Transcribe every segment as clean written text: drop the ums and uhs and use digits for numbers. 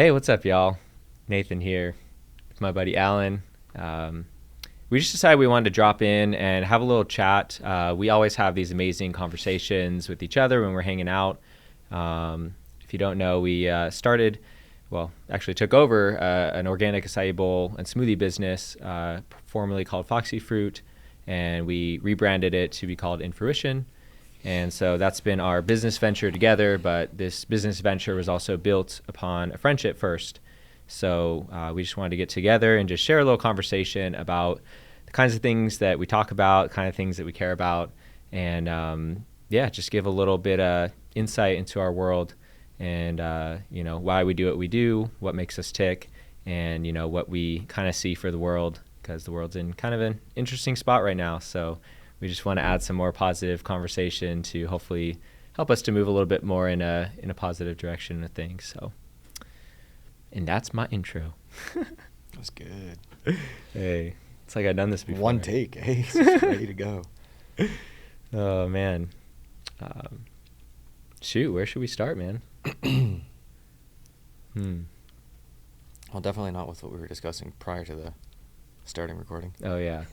Hey, what's up, y'all? Nathan here with my buddy Alan. We just decided we wanted to drop in and have a little chat. We always have these amazing conversations with each other when we're hanging out. If you don't know, we actually took over an organic acai bowl and smoothie business, formerly called Foxy Fruit, and we rebranded it to be called InFruition. And so that's been our business venture together, but this business venture was also built upon a friendship first. So we just wanted to get together and just share a little conversation about the kinds of things that we talk about, the kind of things that we care about, and just give a little bit of insight into our world and, why we do what we do, what makes us tick, and, what we kind of see for the world, because the world's in kind of an interesting spot right now. So we just want to add some more positive conversation to hopefully help us to move a little bit more in a positive direction with things. So, and that's my intro. That's good. Hey, it's like I've done this before. One take, hey, it's ready to go. Oh man, shoot, where should we start, man? Well, definitely not with what we were discussing prior to the starting recording. Oh yeah.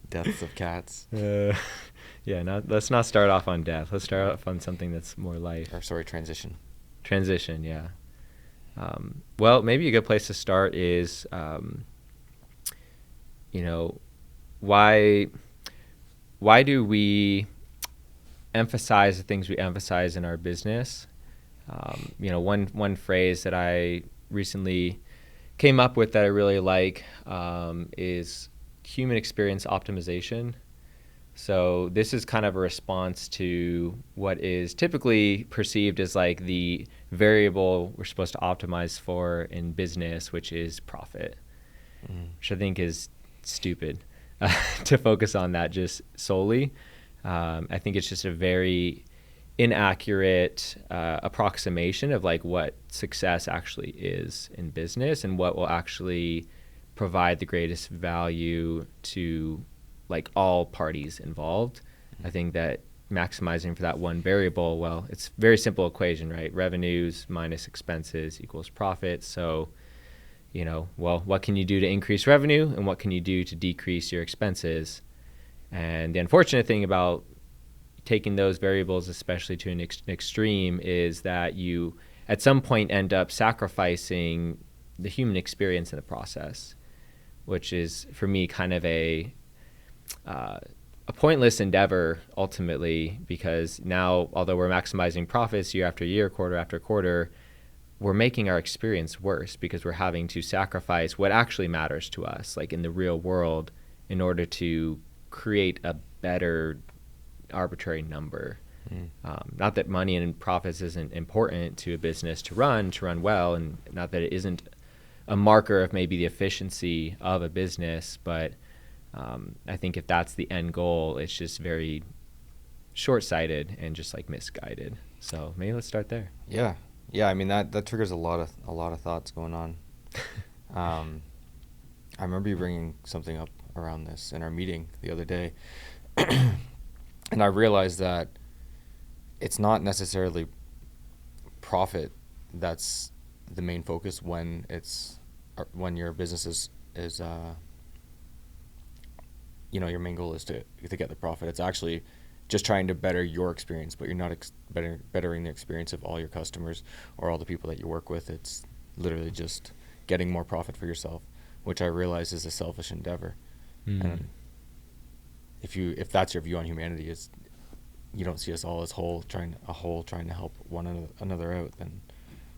Deaths of cats. Let's not start off on death. Let's start off on something that's more light. Transition. Transition, yeah. Well, maybe a good place to start is, why do we emphasize the things we emphasize in our business? One phrase that I recently came up with that I really like is human experience optimization. So this is kind of a response to what is typically perceived as like the variable we're supposed to optimize for in business, which is profit, which I think is stupid to focus on that just solely. I think it's just a very inaccurate approximation of like what success actually is in business and what will actually provide the greatest value to like all parties involved. I think that maximizing for that one variable, well, it's a very simple equation, right? Revenues minus expenses equals profit. So, what can you do to increase revenue and what can you do to decrease your expenses? And the unfortunate thing about taking those variables, especially to an extreme, is that you at some point end up sacrificing the human experience in the process, which is for me kind of a pointless endeavor ultimately, because now, although we're maximizing profits year after year, quarter after quarter, we're making our experience worse because we're having to sacrifice what actually matters to us, like in the real world, in order to create a better arbitrary number. Not that money and profits isn't important to a business to run well, and not that it isn't a marker of maybe the efficiency of a business, but I think if that's the end goal, it's just very short-sighted and just like misguided. So maybe let's start there. Yeah. I mean that triggers a lot of thoughts going on. I remember you bringing something up around this in our meeting the other day, and I realized that it's not necessarily profit that's the main focus when your business is your main goal is to get the profit. It's actually just trying to better your experience, but you're not bettering the experience of all your customers or all the people that you work with. It's literally just getting more profit for yourself, which I realize is a selfish endeavor. And if that's your view on humanity, is you don't see us all as trying to help one another out, then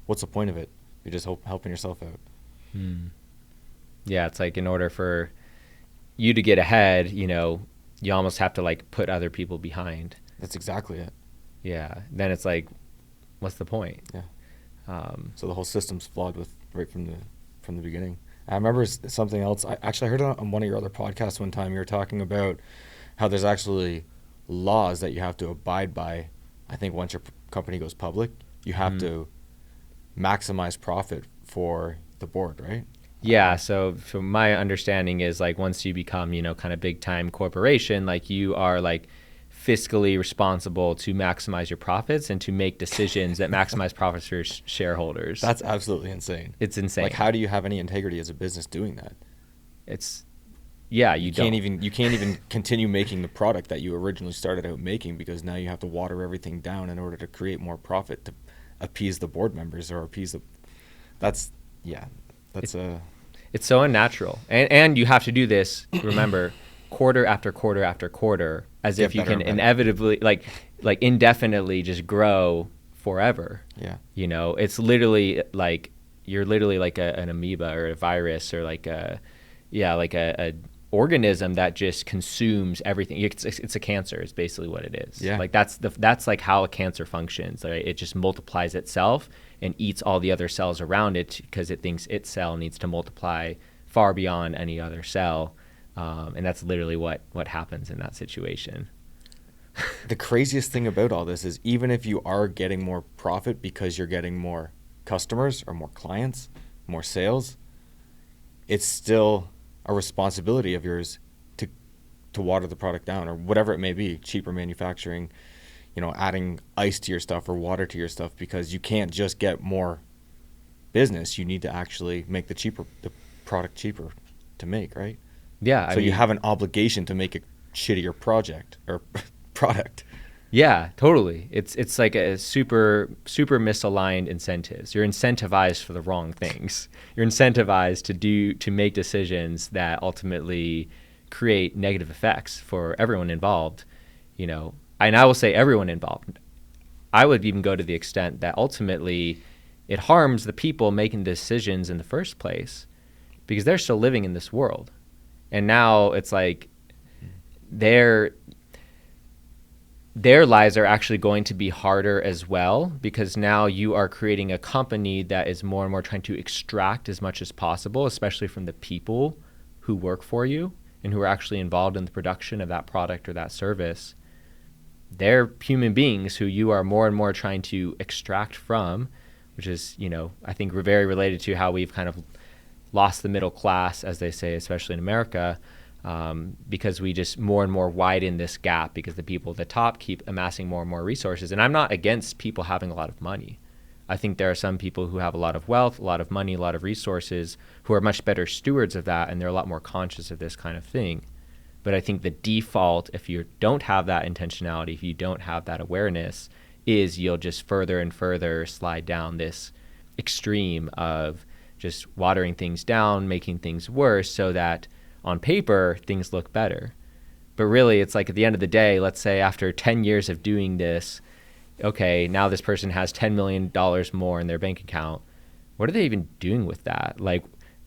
what's the point of it? You're just helping yourself out. Yeah, it's like in order for you to get ahead, you almost have to like put other people behind. That's exactly it. Yeah. Then it's like, what's the point? Yeah. So the whole system's flawed right from the beginning. I remember something else. I heard on one of your other podcasts one time, you were talking about how there's actually laws that you have to abide by. I think once your company goes public, you have to maximize profit for the board, right? Yeah. So my understanding is like once you become, kind of big time corporation, like you are like fiscally responsible to maximize your profits and to make decisions that maximize profits for your shareholders. That's absolutely insane. It's insane. Like, how do you have any integrity as a business doing that? You can't even continue making the product that you originally started out making, because now you have to water everything down in order to create more profit to appease the board members or appease the. It's so unnatural, and you have to do this. Remember, quarter after quarter after quarter, as if you can inevitably, like indefinitely, just grow forever. Yeah. You know, it's literally like you're literally like an amoeba or a virus or like a organism that just consumes everything. It's a cancer. It's basically what it is. Yeah. Like that's like how a cancer functions. Right? It just multiplies itself and eats all the other cells around it because it thinks its cell needs to multiply far beyond any other cell. And that's literally what happens in that situation. The craziest thing about all this is, even if you are getting more profit because you're getting more customers or more clients, more sales, it's still a responsibility of yours to water the product down, or whatever it may be, cheaper manufacturing, adding ice to your stuff or water to your stuff, because you can't just get more business. You need to actually make the product cheaper to make, right? Yeah. So you have an obligation to make a shittier project or product. Yeah, totally. It's like a super misaligned incentives. You're incentivized for the wrong things. You're incentivized to make decisions that ultimately create negative effects for everyone involved. And I will say everyone involved. I would even go to the extent that ultimately it harms the people making decisions in the first place, because they're still living in this world. And now it's like their lives are actually going to be harder as well, because now you are creating a company that is more and more trying to extract as much as possible, especially from the people who work for you and who are actually involved in the production of that product or that service. They're human beings who you are more and more trying to extract from, which is, I think we're very related to how we've kind of lost the middle class, as they say, especially in America, because we just more and more widen this gap, because the people at the top keep amassing more and more resources. And I'm not against people having a lot of money. I think there are some people who have a lot of wealth, a lot of money, a lot of resources, who are much better stewards of that, and they're a lot more conscious of this kind of thing. But I think the default, if you don't have that intentionality, if you don't have that awareness, is you'll just further and further slide down this extreme of just watering things down, making things worse, so that on paper things look better. But really, it's like at the end of the day, let's say after 10 years of doing this, okay, now this person has $10 million more in their bank account. What are they even doing with that? Like,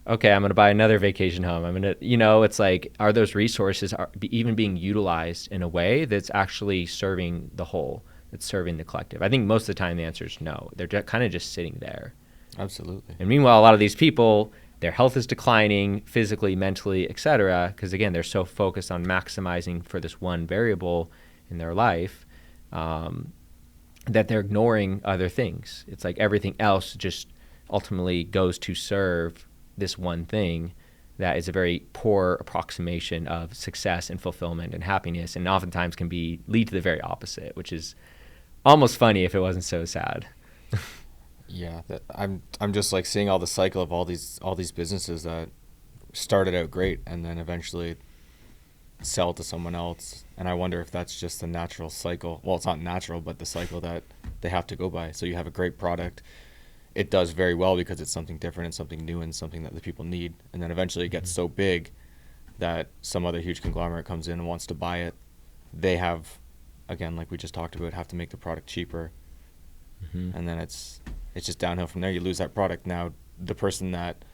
okay, I'm going to buy another vacation home. I'm going to, it's like, are those resources even being utilized in a way that's actually serving the whole, that's serving the collective? I think most of the time the answer is no. They're kind of just sitting there. Absolutely. And meanwhile, a lot of these people, their health is declining physically, mentally, et cetera, because again, they're so focused on maximizing for this one variable in their life that they're ignoring other things. It's like everything else just ultimately goes to serve this one thing that is a very poor approximation of success and fulfillment and happiness, and oftentimes can lead to the very opposite, which is almost funny if it wasn't so sad. Yeah, I'm just like seeing all the cycle of all these businesses that started out great and then eventually sell to someone else, and I wonder if that's just the natural cycle. Well, it's not natural, but the cycle that they have to go by. So you have a great product, it does very well because it's something different and something new and something that the people need, and then eventually it gets so big that some other huge conglomerate comes in and wants to buy it. They have, again, like we just talked about, have to make the product cheaper, and then it's just downhill from there. You lose that product. Now, the person that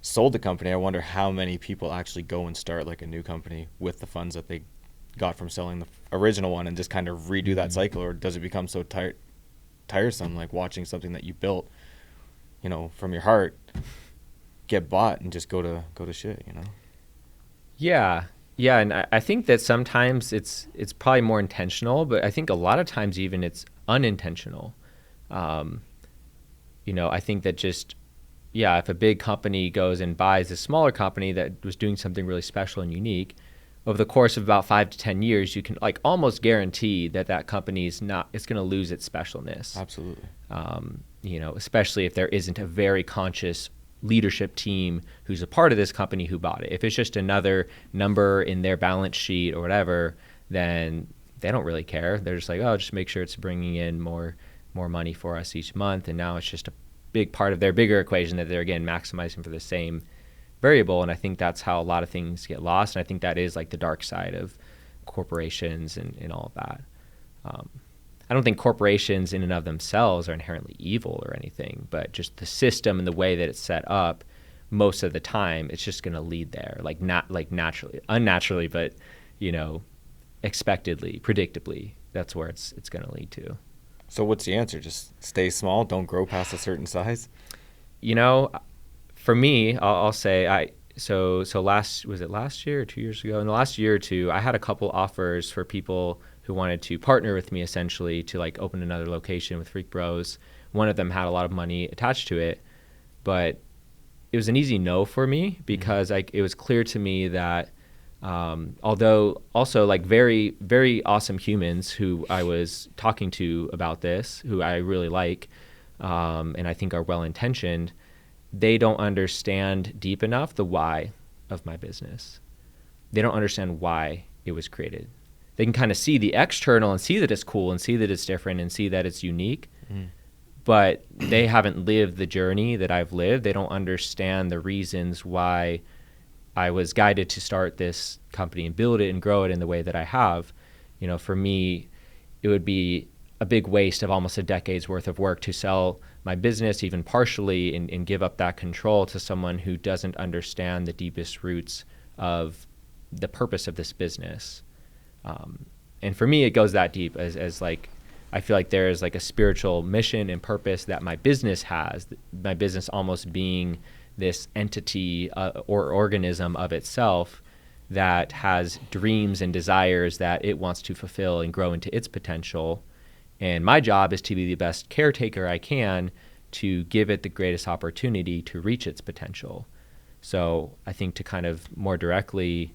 sold the company, I wonder how many people actually go and start like a new company with the funds that they got from selling the original one and just kind of redo that cycle, or does it become so tiresome, like watching something that you built, from your heart get bought and just go to shit, Yeah, and I think that sometimes it's probably more intentional, but I think a lot of times even it's unintentional. I think that just, if a big company goes and buys a smaller company that was doing something really special and unique, over the course of about 5 to 10 years, you can like almost guarantee that that company is not, it's going to lose its specialness. Absolutely. You know, especially if there isn't a very conscious leadership team who's a part of this company who bought it. If it's just another number in their balance sheet or whatever, then they don't really care. They're just like, oh, just make sure it's bringing in more money for us each month. And now it's just a big part of their bigger equation that they're, again, maximizing for the same variable. And I think that's how a lot of things get lost. And I think that is like the dark side of corporations and all of that. I don't think corporations in and of themselves are inherently evil or anything, but just the system and the way that it's set up, most of the time, it's just going to lead there, like not like naturally, unnaturally, but you know, expectedly, predictably. That's where it's going to lead to. So what's the answer? Just stay small, don't grow past a certain size? You know, for me, I'll say so last year or 2 years ago? In the last year or two, I had a couple offers for people who wanted to partner with me essentially to like open another location with Freak Bros. One of them had a lot of money attached to it, but it was an easy no for me because it was clear to me that although also like very, very awesome humans who I was talking to about this, who I really like, and I think are well-intentioned, they don't understand deep enough the why of my business. They don't understand why it was created. They can kind of see the external and see that it's cool and see that it's different and see that it's unique, but they haven't lived the journey that I've lived. They don't understand the reasons why I was guided to start this company and build it and grow it in the way that I have. You know, for me, it would be a big waste of almost a decade's worth of work to sell my business, even partially, and give up that control to someone who doesn't understand the deepest roots of the purpose of this business. And for me, it goes that deep as like, I feel like there is like a spiritual mission and purpose that my business has, my business almost being this entity or organism of itself that has dreams and desires that it wants to fulfill and grow into its potential. And my job is to be the best caretaker I can to give it the greatest opportunity to reach its potential. So I think to kind of more directly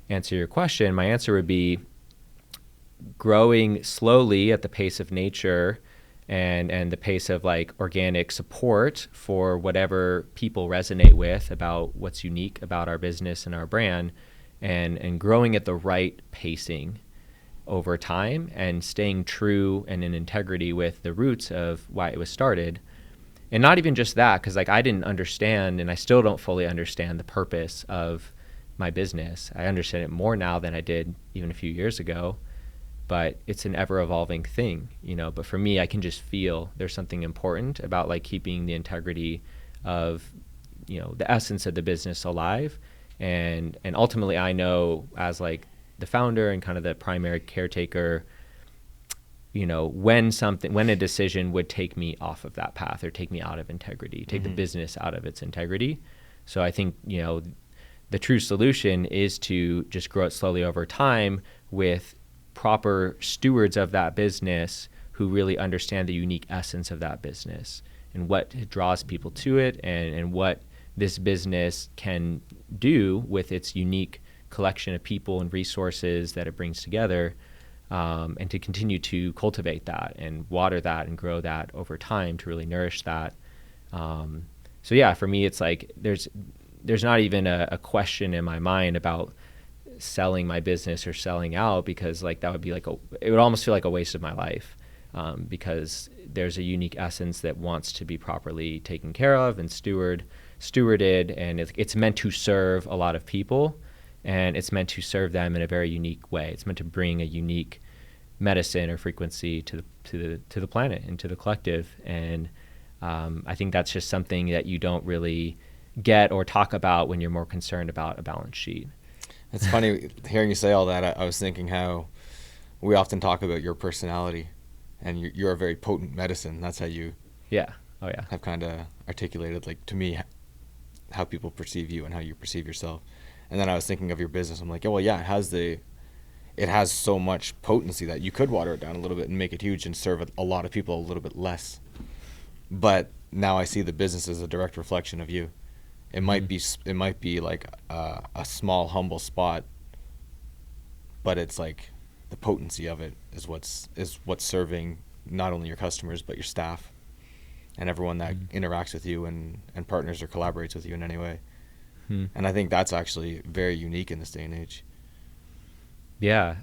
answer your question, my answer would be growing slowly at the pace of nature and the pace of like organic support for whatever people resonate with about what's unique about our business and our brand, and growing at the right pacing over time and staying true and in integrity with the roots of why it was started. And not even just that, because like I didn't understand, and I still don't fully understand the purpose of my business. I understand it more now than I did even a few years ago, but it's an ever evolving thing, you know. But for me, I can just feel there's something important about like keeping the integrity of, you know, the essence of the business alive. And ultimately I know as like the founder and kind of the primary caretaker, you know, when a decision would take me off of that path or take me out of integrity, take the business out of its integrity. So I think, you know, the true solution is to just grow it slowly over time with proper stewards of that business who really understand the unique essence of that business and what draws people to it and what this business can do with its unique collection of people and resources that it brings together, and to continue to cultivate that and water that and grow that over time to really nourish that. So yeah, for me, it's like there's not even a question in my mind about selling my business or selling out, because like that would be like it would almost feel like a waste of my life, because there's a unique essence that wants to be properly taken care of and stewarded, and it's meant to serve a lot of people, and it's meant to serve them in a very unique way. It's meant to bring a unique medicine or frequency to the planet and to the collective. And I think that's just something that you don't really get or talk about when you're more concerned about a balance sheet. It's funny hearing you say all that. I was thinking how we often talk about your personality, and you're a very potent medicine. That's how you have kind of articulated, like, to me, how people perceive you and how you perceive yourself. And then I was thinking of your business. I'm like, oh, well, yeah, it has so much potency that you could water it down a little bit and make it huge and serve a lot of people a little bit less. But now I see the business as a direct reflection of you. It might be like a small, humble spot but it's like the potency of it is what's serving not only your customers but your staff and everyone that interacts with you and partners or collaborates with you in any way. And I think that's actually very unique in this day and age. Yeah,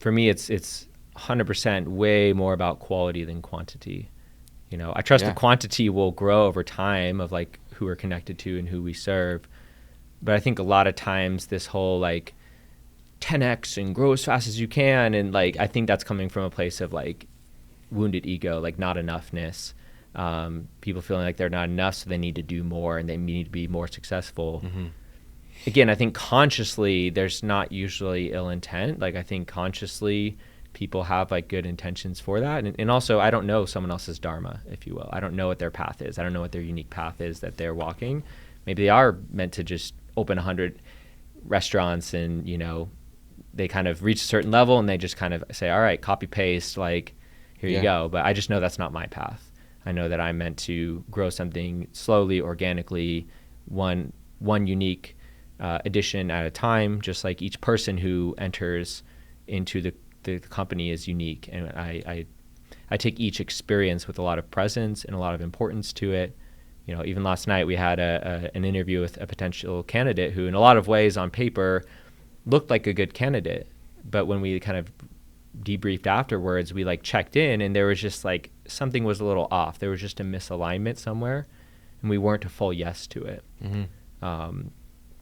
for me, it's 100% way more about quality than quantity. You know, I trust the quantity will grow over time of like who we're connected to and who we serve. But I think a lot of times this whole like 10x and grow as fast as you can, and like I think that's coming from a place of like wounded ego, like not enoughness. People feeling like they're not enough, so they need to do more and they need to be more successful. Again, I think consciously there's not usually ill intent. Like I think consciously people have like good intentions for that. And also I don't know someone else's dharma, if you will. I don't know what their path is. I don't know what their unique path is that they're walking. Maybe they are meant to just open 100 restaurants and, you know, they kind of reach a certain level and they just kind of say, all right, copy paste, like here you go. But I just know that's not my path. I know that I'm meant to grow something slowly, organically, one unique addition at a time, just like each person who enters into the company is unique. And I take each experience with a lot of presence and a lot of importance to it. You know, even last night we had an interview with a potential candidate who in a lot of ways on paper looked like a good candidate. But when we kind of debriefed afterwards, we like checked in and there was just like something was a little off. There was just a misalignment somewhere and we weren't a full yes to it.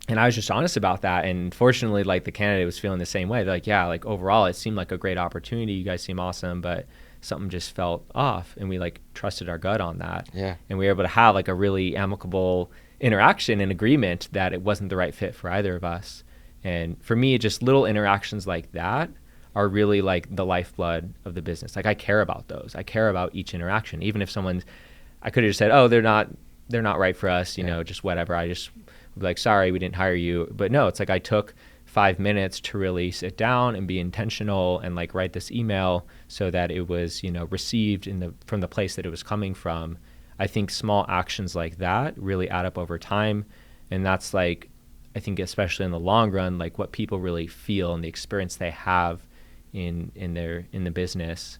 And I was just honest about that. And fortunately, like the candidate was feeling the same way. They're like, yeah, like overall, it seemed like a great opportunity. You guys seem awesome, but something just felt off. And we like trusted our gut on that. Yeah. And we were able to have like a really amicable interaction and agreement that it wasn't the right fit for either of us. And for me, just little interactions like that are really like the lifeblood of the business. Like I care about those. I care about each interaction. Even if I could have just said, oh, they're not right for us, you know, just whatever. I just would be like, sorry, we didn't hire you. But no, it's like I took 5 minutes to really sit down and be intentional and like write this email so that it was, you know, received from the place that it was coming from. I think small actions like that really add up over time. And that's like, I think especially in the long run, like what people really feel and the experience they have in the business.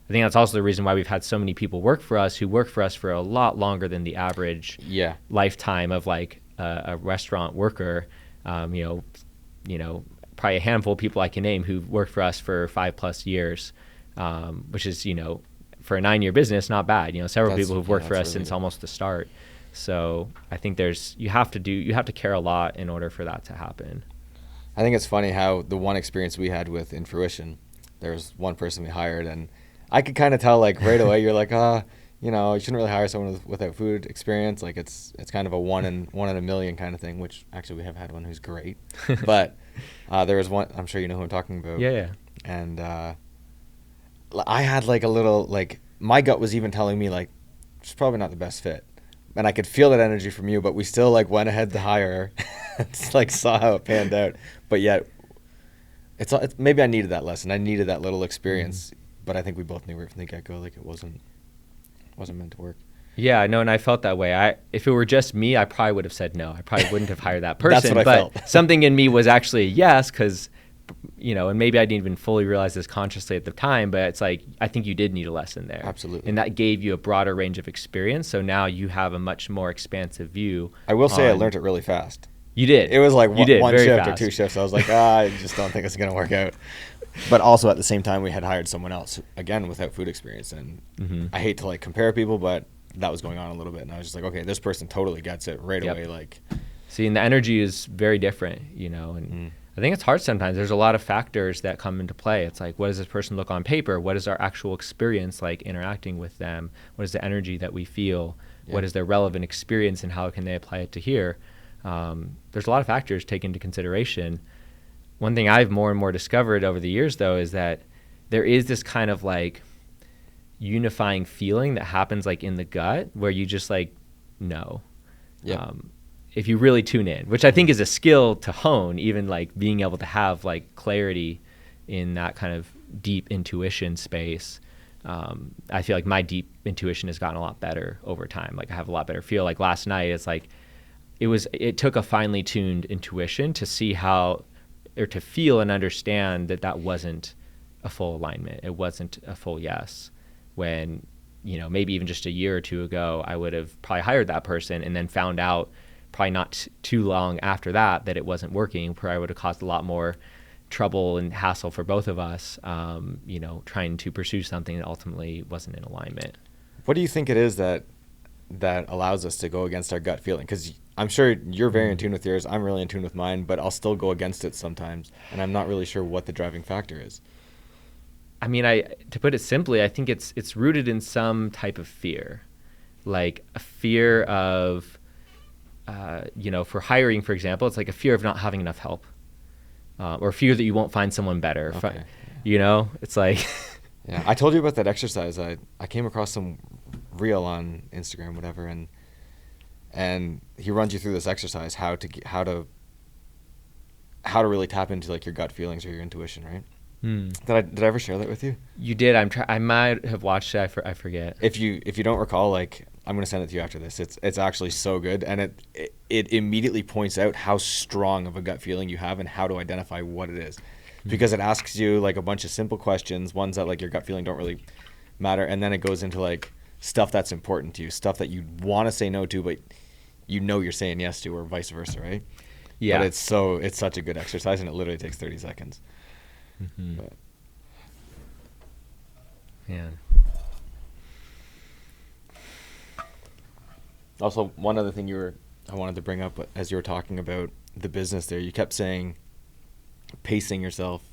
I think that's also the reason why we've had so many people work for us for a lot longer than the average lifetime of like a restaurant worker. You know, probably a handful of people I can name who've worked for us for 5+ years, which is, you know, for a 9-year business, not bad. You know, several people who've worked for us since almost the start. So I think you have to care a lot in order for that to happen. I think it's funny how the one experience we had with InFruition, there was one person we hired and I could kind of tell like right away, you're like, you know, you shouldn't really hire someone without food experience. Like it's kind of a one in a million kind of thing, which actually we have had one who's great. But there was one, I'm sure you know who I'm talking about. Yeah. And I had like a little, like my gut was even telling me like, it's probably not the best fit. And I could feel that energy from you, but we still like went ahead to hire her. It's like saw how it panned out. But yet, it's maybe I needed that lesson. I needed that little experience. But I think we both knew right from the get-go like it wasn't meant to work. Yeah, no, and I felt that way. If it were just me, I probably would have said no. I probably wouldn't have hired that person. That's what I felt. Something in me was actually yes, because, you know, and maybe I didn't even fully realize this consciously at the time, but it's like I think you did need a lesson there. Absolutely. And that gave you a broader range of experience, so now you have a much more expansive view. I will say I learned it really fast. You did. It was like one shift fast. or 2 shifts. I was like, I just don't think it's going to work out. But also at the same time, we had hired someone else, again, without food experience. And I hate to like compare people, but that was going on a little bit. And I was just like, okay, this person totally gets it right away. Like, see, and the energy is very different, you know, and I think it's hard sometimes. There's a lot of factors that come into play. It's like, what does this person look on paper? What is our actual experience like interacting with them? What is the energy that we feel? What is their relevant experience and how can they apply it to here? There's a lot of factors taken into consideration. One thing I've more and more discovered over the years, though, is that there is this kind of like unifying feeling that happens like in the gut where you just like know. If you really tune in, which I think is a skill to hone, even like being able to have like clarity in that kind of deep intuition space. I feel like my deep intuition has gotten a lot better over time. Like I have a lot better feel. Like last night, it's like it took a finely tuned intuition to see how or to feel and understand that that wasn't a full alignment. It wasn't a full yes. When, maybe even just a year or two ago, I would have probably hired that person and then found out probably not too long after that it wasn't working. Probably would have caused a lot more trouble and hassle for both of us, trying to pursue something that ultimately wasn't in alignment. What do you think it is that allows us to go against our gut feeling? Because I'm sure you're very in tune with yours. I'm really in tune with mine, but I'll still go against it sometimes. And I'm not really sure what the driving factor is. I mean, to put it simply, I think it's rooted in some type of fear, like a fear of, for hiring, for example, it's like a fear of not having enough help, or fear that you won't find someone better. Okay. It's like. Yeah, I told you about that exercise. I came across some reel on Instagram, whatever, and he runs you through this exercise, how to really tap into like your gut feelings or your intuition, right? Did I ever share that with you? You did. I might have watched it. I forget. If you don't recall, like, I'm gonna send it to you after this. It's actually so good, and it immediately points out how strong of a gut feeling you have and how to identify what it is, because it asks you like a bunch of simple questions, ones that like your gut feeling don't really matter, and then it goes into like stuff that's important to you, stuff that you want to say no to, but you're saying yes to, or vice versa, right? Yeah. But it's such a good exercise, and it literally takes 30 seconds. Mm-hmm. But. Man. Also, one other thing I wanted to bring up as you were talking about the business there, you kept saying pacing yourself,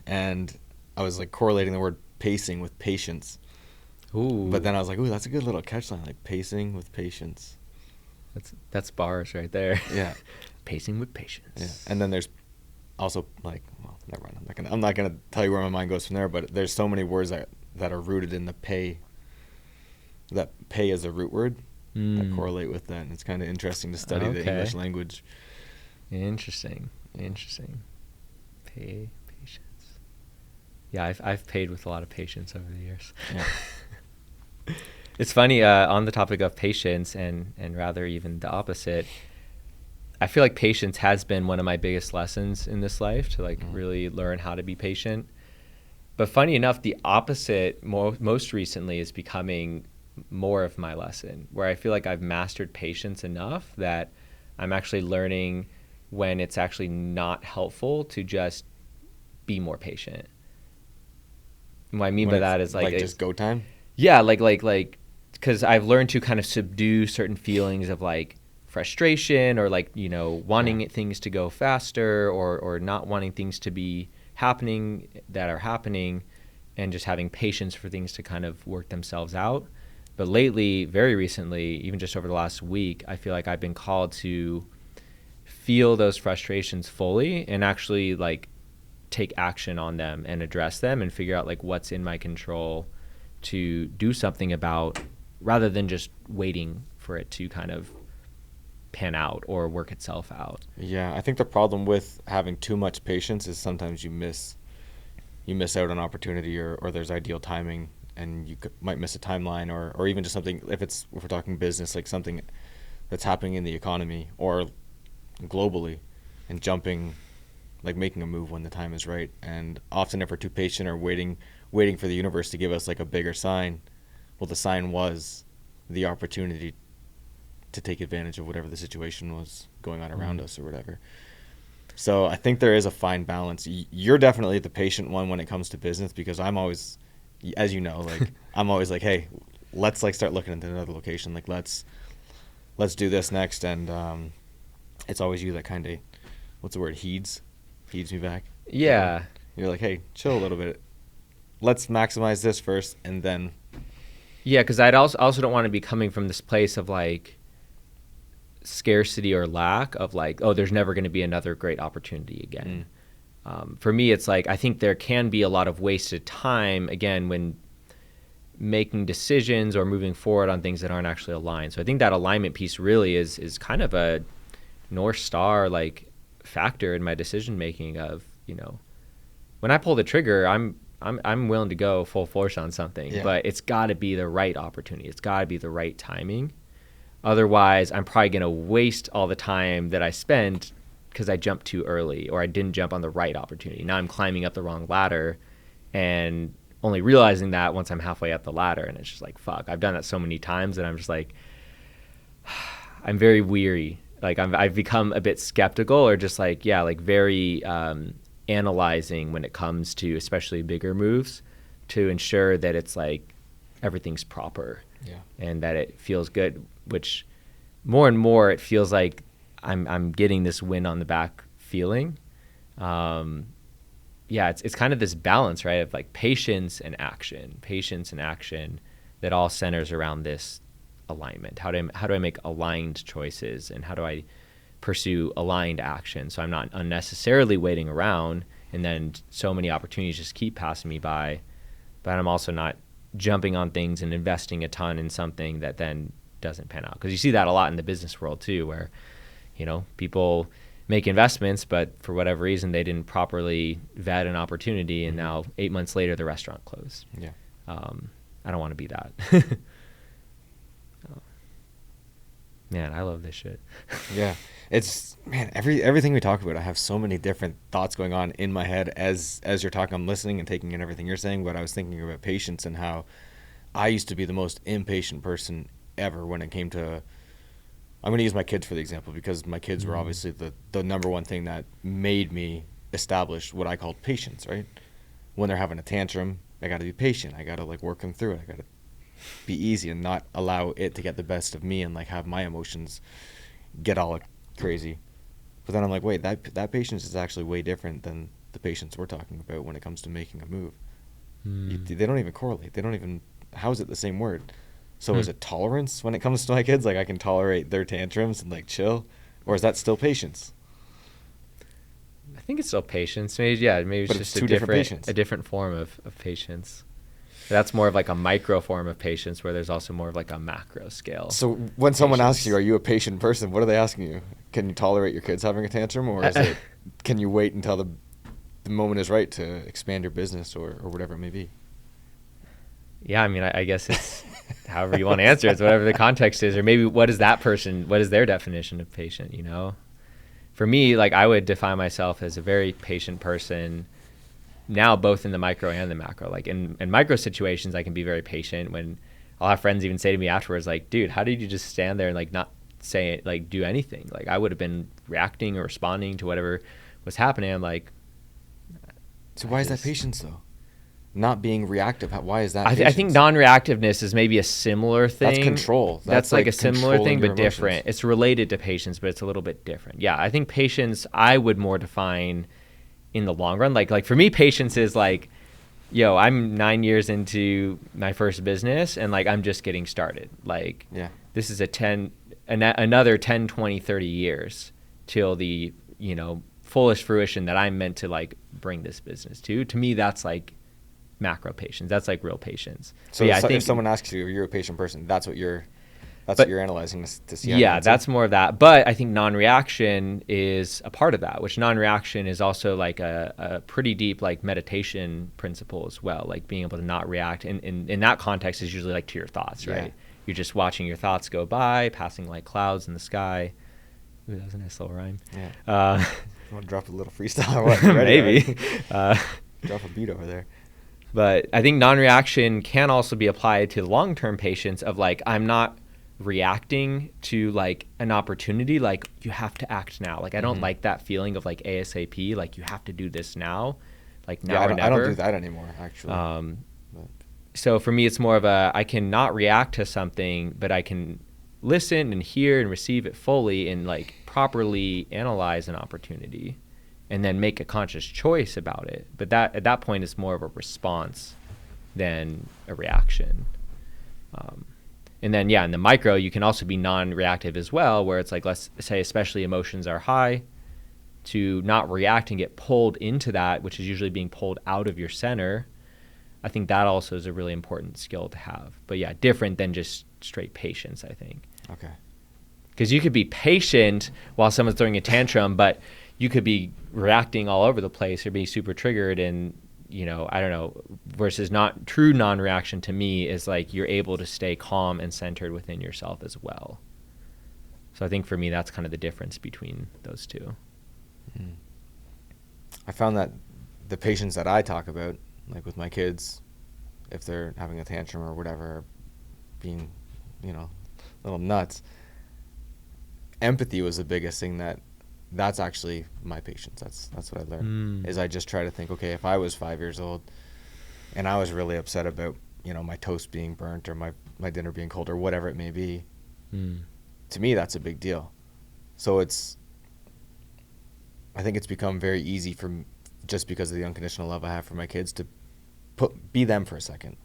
and I was like correlating the word pacing with patience. Ooh. But then I was like, ooh, that's a good little catchline, like pacing with patience. That's bars right there. Yeah. Pacing with patience. Yeah. And then there's also like, well, never mind. I'm not gonna tell you where my mind goes from there, but there's so many words that are rooted in the pay. That pay is a root word that correlate with that. And it's kind of interesting to study the English language. Interesting. Pay patience. Yeah, I've paid with a lot of patience over the years. Yeah. It's funny, on the topic of patience and rather even the opposite, I feel like patience has been one of my biggest lessons in this life, to like really learn how to be patient. But funny enough, the opposite most recently is becoming more of my lesson, where I feel like I've mastered patience enough that I'm actually learning when it's actually not helpful to just be more patient. And what I mean by that is like just go time. Yeah, like because I've learned to kind of subdue certain feelings of like frustration, or like, wanting things to go faster, or not wanting things to be happening that are happening, and just having patience for things to kind of work themselves out. But lately, very recently, even just over the last week, I feel like I've been called to feel those frustrations fully and actually like take action on them and address them and figure out like what's in my control to do something about, rather than just waiting for it to kind of pan out or work itself out. Yeah, I think the problem with having too much patience is sometimes you miss out on opportunity, or there's ideal timing, and you might miss a timeline, or even just something, if we're talking business, like something that's happening in the economy or globally, and jumping, like making a move when the time is right. And often if we're too patient or waiting for the universe to give us like a bigger sign, well, the sign was the opportunity to take advantage of whatever the situation was going on around us or whatever. So I think there is a fine balance. You're definitely the patient one when it comes to business, because I'm always, as you know, like I'm always like, hey, let's like start looking into another location. Like let's do this next. And it's always you that kind of, what's the word? Heeds me back. Yeah. You're like, hey, chill a little bit. Let's maximize this first, and then. Yeah, because I'd also don't want to be coming from this place of like scarcity or lack of like, oh, there's never going to be another great opportunity again. For me, it's like, I think there can be a lot of wasted time, again, when making decisions or moving forward on things that aren't actually aligned. So I think that alignment piece really is kind of a North Star like factor in my decision making of, when I pull the trigger, I'm willing to go full force on something, but it's got to be the right opportunity. It's got to be the right timing. Otherwise, I'm probably going to waste all the time that I spend because I jumped too early or I didn't jump on the right opportunity. Now I'm climbing up the wrong ladder and only realizing that once I'm halfway up the ladder, and it's just like, fuck, I've done that so many times, and I'm just like, I'm very weary. Like I've become a bit skeptical, or just like, yeah, like very analyzing when it comes to especially bigger moves, to ensure that it's like everything's proper, and that it feels good. Which more and more it feels like I'm getting this win on the back feeling. It's kind of this balance, right, of like patience and action that all centers around this alignment. How do I make aligned choices, and how do I pursue aligned action so I'm not unnecessarily waiting around and then so many opportunities just keep passing me by, but I'm also not jumping on things and investing a ton in something that then doesn't pan out. Because you see that a lot in the business world too, where people make investments, but for whatever reason they didn't properly vet an opportunity, and now 8 months later the restaurant closed. I don't want to be that. Man, I love this shit. It's, man, everything we talk about, I have so many different thoughts going on in my head as you're talking. I'm listening and taking in everything you're saying, but I was thinking about patience and how I used to be the most impatient person ever when it came to, I'm going to use my kids for the example, because my kids were obviously the number one thing that made me establish what I called patience, right? When they're having a tantrum, I got to be patient. I got to like work them through it. I got to be easy and not allow it to get the best of me and like have my emotions get all crazy. But then I'm like, wait, that patience is actually way different than the patience we're talking about when it comes to making a move. They don't even correlate. They don't even, how is it the same word? So is it tolerance when it comes to my kids? Like I can tolerate their tantrums and like chill, or is that still patience? I think it's still patience. Maybe it's but just it's a different form of patience. That's more of like a micro form of patience, where there's also more of like a macro scale. So when someone asks you, are you a patient person? What are they asking you? Can you tolerate your kids having a tantrum, or is it, can you wait until the moment is right to expand your business or whatever it may be? Yeah, I mean, I guess it's however you want to answer it. It's whatever the context is, or maybe what is their definition of patient, For me, like I would define myself as a very patient person now, both in the micro and the macro. Like in micro situations, I can be very patient when I'll have friends even say to me afterwards, like, dude, how did you just stand there and like not say it, like do anything? Like I would have been reacting or responding to whatever was happening. I'm like, so why is that patience though? Not being reactive. Why is that? I think non-reactiveness is maybe a similar thing. That's control. That's like a similar thing, but different. It's related to patience, but it's a little bit different. Yeah, I think patience I would more define in the long run. Like for me, patience is like, I'm 9 years into my first business and like I'm just getting started. Like this is another 10, 20, 30 years till the, fullest fruition that I'm meant to like bring this business to. To me, that's like macro patience. That's like real patience. So I think if someone asks you, you're a patient person, that's what you're analyzing to see. Yeah, that's more of that. But I think non-reaction is a part of that, which non-reaction is also like a pretty deep like meditation principle as well. Like being able to not react in that context is usually like to your thoughts, right? You're just watching your thoughts go by, passing like clouds in the sky. Ooh, that was a nice little rhyme. Yeah. You want to drop a little freestyle or what? Maybe. Right? Drop a beat over there. But I think non-reaction can also be applied to long-term patience of like, I'm not reacting to like an opportunity. Like you have to act now. Like I don't like that feeling of like ASAP, like you have to do this now, like now or never. I don't do that anymore actually. So for me, it's more of I can not react to something, but I can listen and hear and receive it fully and like properly analyze an opportunity and then make a conscious choice about it. But that at that point is more of a response than a reaction. And then, in the micro, you can also be non-reactive as well, where it's like, let's say, especially emotions are high, to not react and get pulled into that, which is usually being pulled out of your center. I think that also is a really important skill to have. But different than just straight patience, I think. Okay. Because you could be patient while someone's throwing a tantrum, but you could be reacting all over the place or be super triggered and, I don't know, versus not true non-reaction to me is like you're able to stay calm and centered within yourself as well. So I think for me, that's kind of the difference between those two. I found that the patience that I talk about, like with my kids, if they're having a tantrum or whatever, being, little nuts, empathy was the biggest thing that's actually my patience. That's what I learned. Is I just try to think, okay, if I was 5 years old and I was really upset about, my toast being burnt or my dinner being cold or whatever it may be, to me, that's a big deal. So I think it's become very easy just because of the unconditional love I have for my kids to be them for a second.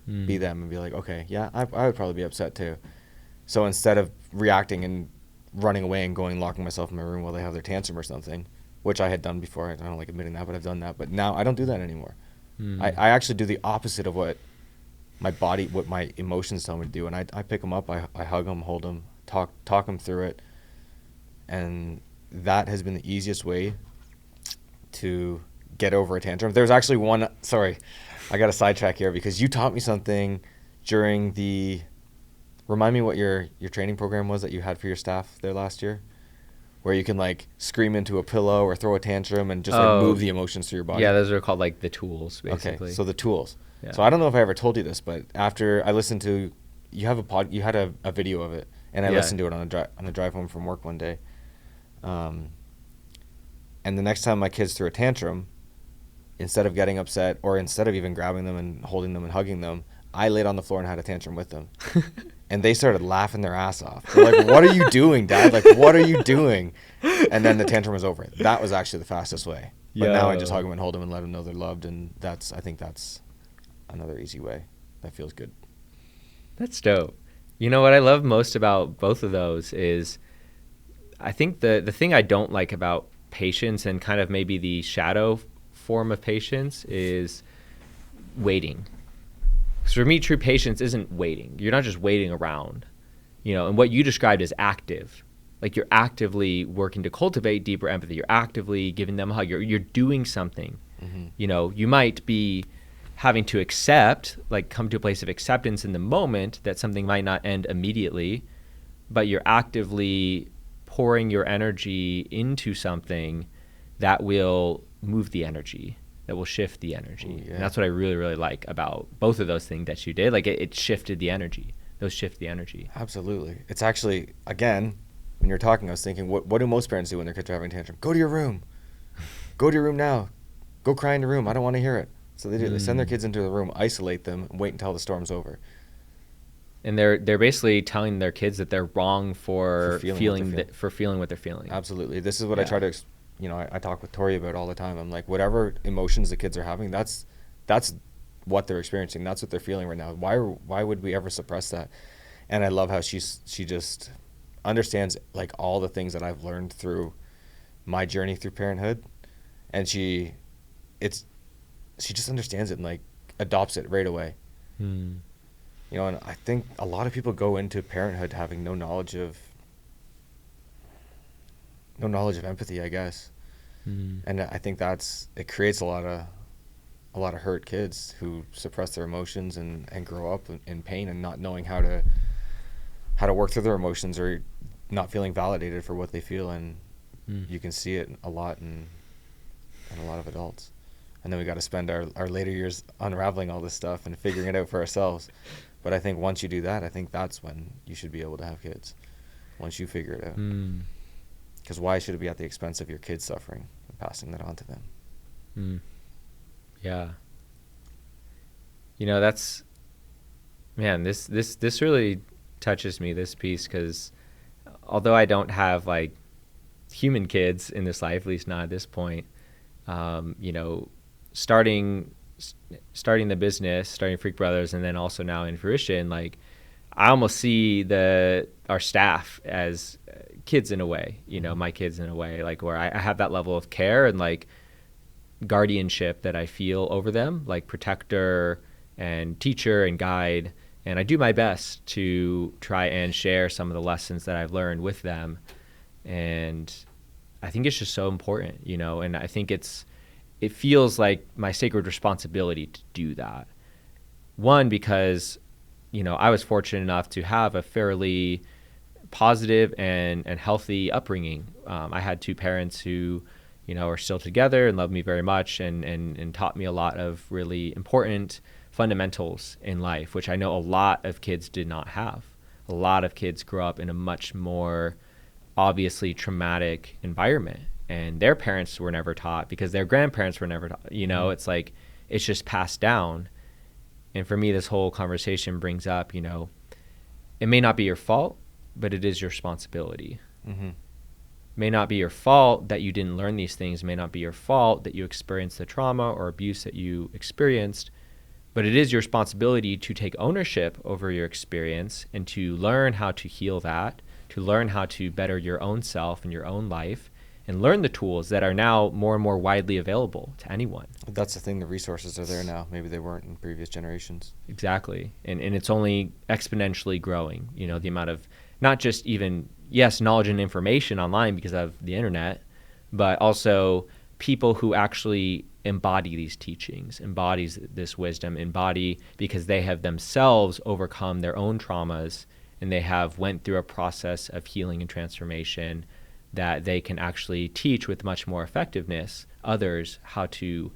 Be them and be like, okay, yeah, I would probably be upset too. So instead of reacting and running away and locking myself in my room while they have their tantrum or something, which I had done before, I don't like admitting that, but I've done that. But now I don't do that anymore. I actually do the opposite of what my emotions tell me to do. And I pick them up, I hug them, hold them, talk them through it. And that has been the easiest way to get over a tantrum. There's actually one, sorry, I got a sidetrack here because you taught me something during remind me what your training program was that you had for your staff there last year, where you can like scream into a pillow or throw a tantrum and just like move the emotions through your body. Yeah, those are called like the tools, basically. Okay, so the tools. Yeah. So I don't know if I ever told you this, but after I listened to, you had a video of it, and I listened to it on the drive home from work one day. And the next time my kids threw a tantrum, instead of getting upset or instead of even grabbing them and holding them and hugging them, I laid on the floor and had a tantrum with them. And they started laughing their ass off. They're like, "What are you doing, Dad? Like, what are you doing?" And then the tantrum was over. That was actually the fastest way. But now I just hug them and hold them and let them know they're loved. And I think that's another easy way. That feels good. That's dope. You know what I love most about both of those is I think the thing I don't like about patience and kind of maybe the shadow form of patience is waiting. Because for me, true patience isn't waiting. You're not just waiting around, and what you described as active. Like you're actively working to cultivate deeper empathy. You're actively giving them a hug. You're doing something. Mm-hmm. You might be having to come to a place of acceptance in the moment that something might not end immediately, but you're actively pouring your energy into something that will move the energy, that will shift the energy. Ooh, yeah. And that's what I really, really like about both of those things that you did. Like it shifted the energy. Those shift the energy. Absolutely. It's actually, again, when you're talking, I was thinking, what do most parents do when their kids are having a tantrum? Go to your room. Go to your room now. Go cry in your room. I don't want to hear it. So they do. They send their kids into the room, isolate them, and wait until the storm's over. And they're basically telling their kids that they're wrong for feeling what they're feeling. Absolutely. This is what I try to, I talk with Tori about all the time. I'm like, whatever emotions the kids are having, that's what they're experiencing. That's what they're feeling right now. Why would we ever suppress that? And I love how she just understands like all the things that I've learned through my journey through parenthood, and she just understands it and like adopts it right away. And I think a lot of people go into parenthood having no knowledge of empathy, I guess. And I think it creates a lot of hurt kids who suppress their emotions and grow up in pain and not knowing how to work through their emotions or not feeling validated for what they feel. And you can see it a lot in a lot of adults. And then we got to spend our later years unraveling all this stuff and figuring it out for ourselves. But I think once you do that, I think that's when you should be able to have kids, once you figure it out. Because why should it be at the expense of your kids suffering and passing that on to them? Yeah. That's, man, this really touches me, this piece, because although I don't have like human kids in this life, at least not at this point, starting the business, starting Freak Brothers, and then also now InFruition, like I almost see our staff as kids in a way, my kids in a way, like where I have that level of care and like guardianship that I feel over them, like protector and teacher and guide. And I do my best to try and share some of the lessons that I've learned with them. And I think it's just so important, and I think it feels like my sacred responsibility to do that. One, because, I was fortunate enough to have a fairly positive and healthy upbringing. I had two parents who are still together and love me very much, and taught me a lot of really important fundamentals in life, which I know a lot of kids did not have. A lot of kids grow up in a much more obviously traumatic environment, and their parents were never taught because their grandparents were never taught. It's like, it's just passed down. And for me, this whole conversation brings up, it may not be your fault, but it is your responsibility. Mm-hmm. May not be your fault that you didn't learn these things, may not be your fault that you experienced the trauma or abuse that you experienced, but it is your responsibility to take ownership over your experience and to learn how to heal that, to learn how to better your own self and your own life, and learn the tools that are now more and more widely available to anyone. That's the thing, the resources are there now. Maybe they weren't in previous generations. Exactly. And it's only exponentially growing, the amount of not just even, yes, knowledge and information online because of the internet, but also people who actually embody these teachings, embodies this wisdom, embody because they have themselves overcome their own traumas and they have went through a process of healing and transformation that they can actually teach with much more effectiveness others how to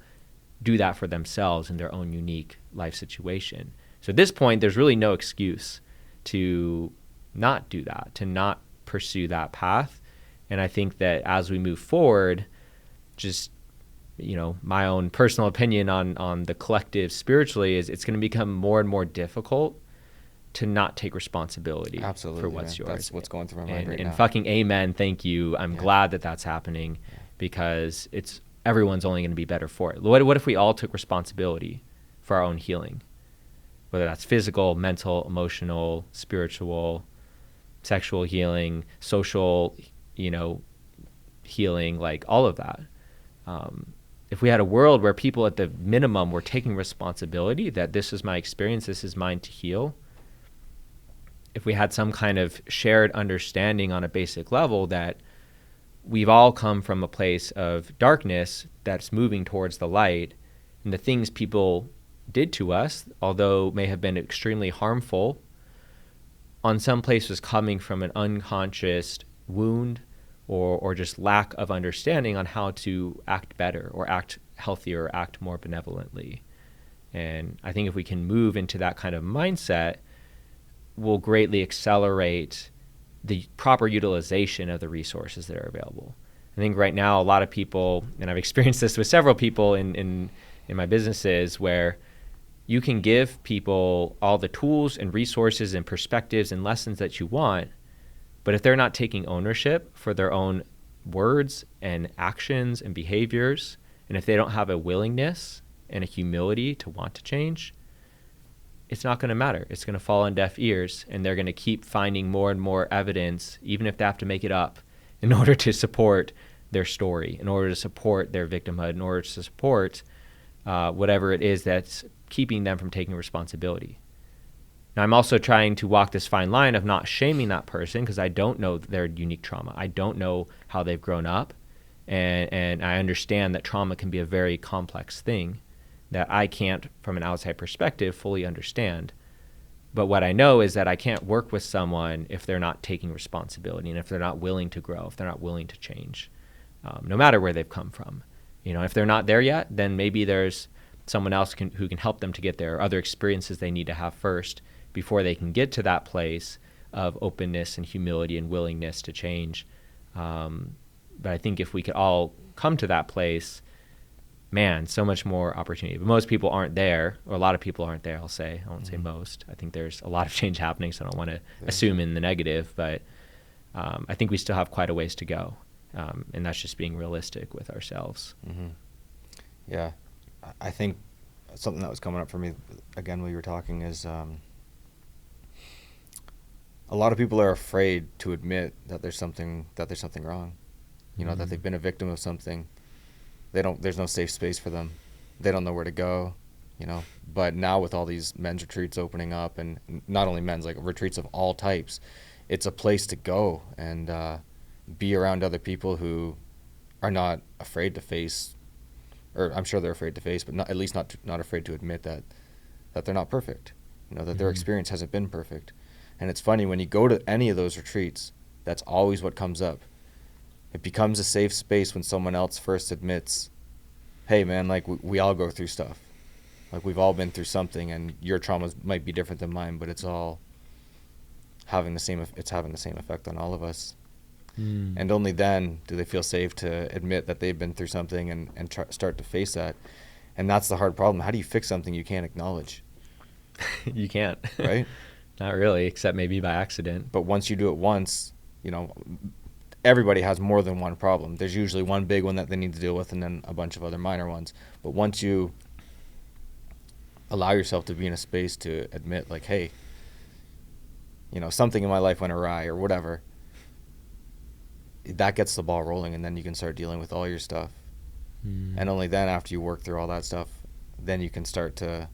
do that for themselves in their own unique life situation. So at this point, there's really no excuse to not do that, to not pursue that path. And I think that as we move forward, just, my own personal opinion on the collective spiritually is it's going to become more and more difficult to not take responsibility for what's yours. That's what's going through my mind right now. And fucking amen, thank you. I'm glad that that's happening because everyone's only going to be better for it. What if we all took responsibility for our own healing? Whether that's physical, mental, emotional, spiritual, sexual healing, social, healing, like all of that. If we had a world where people at the minimum were taking responsibility that this is my experience, this is mine to heal, if we had some kind of shared understanding on a basic level that we've all come from a place of darkness that's moving towards the light, and the things people did to us, although may have been extremely harmful, on some place was coming from an unconscious wound or just lack of understanding on how to act better or act healthier or act more benevolently. And I think if we can move into that kind of mindset, we'll greatly accelerate the proper utilization of the resources that are available. I think right now a lot of people, and I've experienced this with several people in my businesses, where you can give people all the tools and resources and perspectives and lessons that you want, but if they're not taking ownership for their own words and actions and behaviors, and if they don't have a willingness and a humility to want to change, it's not going to matter. It's going to fall on deaf ears, and they're going to keep finding more and more evidence, even if they have to make it up, in order to support their story, in order to support their victimhood, in order to support whatever it is that's keeping them from taking responsibility. Now, I'm also trying to walk this fine line of not shaming that person because I don't know their unique trauma. I don't know how they've grown up, and I understand that trauma can be a very complex thing that I can't, from an outside perspective, fully understand. But what I know is that I can't work with someone if they're not taking responsibility and if they're not willing to grow, if they're not willing to change, no matter where they've come from. If they're not there yet, then maybe there's someone else who can help them to get there, or other experiences they need to have first before they can get to that place of openness and humility and willingness to change. But I think if we could all come to that place, man, so much more opportunity. But most people aren't there, or a lot of people aren't there, I'll say. I won't say most. I think there's a lot of change happening, so I don't want to assume in the negative. But I think we still have quite a ways to go. And that's just being realistic with ourselves. Mm-hmm. Yeah. I think something that was coming up for me, again, when you were talking, is a lot of people are afraid to admit that there's something wrong. That they've been a victim of something. There's no safe space for them. They don't know where to go, But now with all these men's retreats opening up, and not only men's, like retreats of all types, it's a place to go and be around other people who are not afraid to face, or I'm sure they're afraid to face, but not, at least not afraid to admit that they're not perfect, that their experience hasn't been perfect. And it's funny, when you go to any of those retreats, that's always what comes up. It becomes a safe space when someone else first admits, hey man, like we all go through stuff. Like we've all been through something, and your traumas might be different than mine, but it's all having the same effect on all of us. And only then do they feel safe to admit that they've been through something and start to face that. And that's the hard problem. How do you fix something you can't acknowledge? You can't. Right? Not really, except maybe by accident. But once you do it once, you know, everybody has more than one problem. There's usually one big one that they need to deal with and then a bunch of other minor ones. But once you allow yourself to be in a space to admit, like, hey, you know, something in my life went awry or whatever, that gets the ball rolling, and then you can start dealing with all your stuff. And only then, after you work through all that stuff, then you can start to,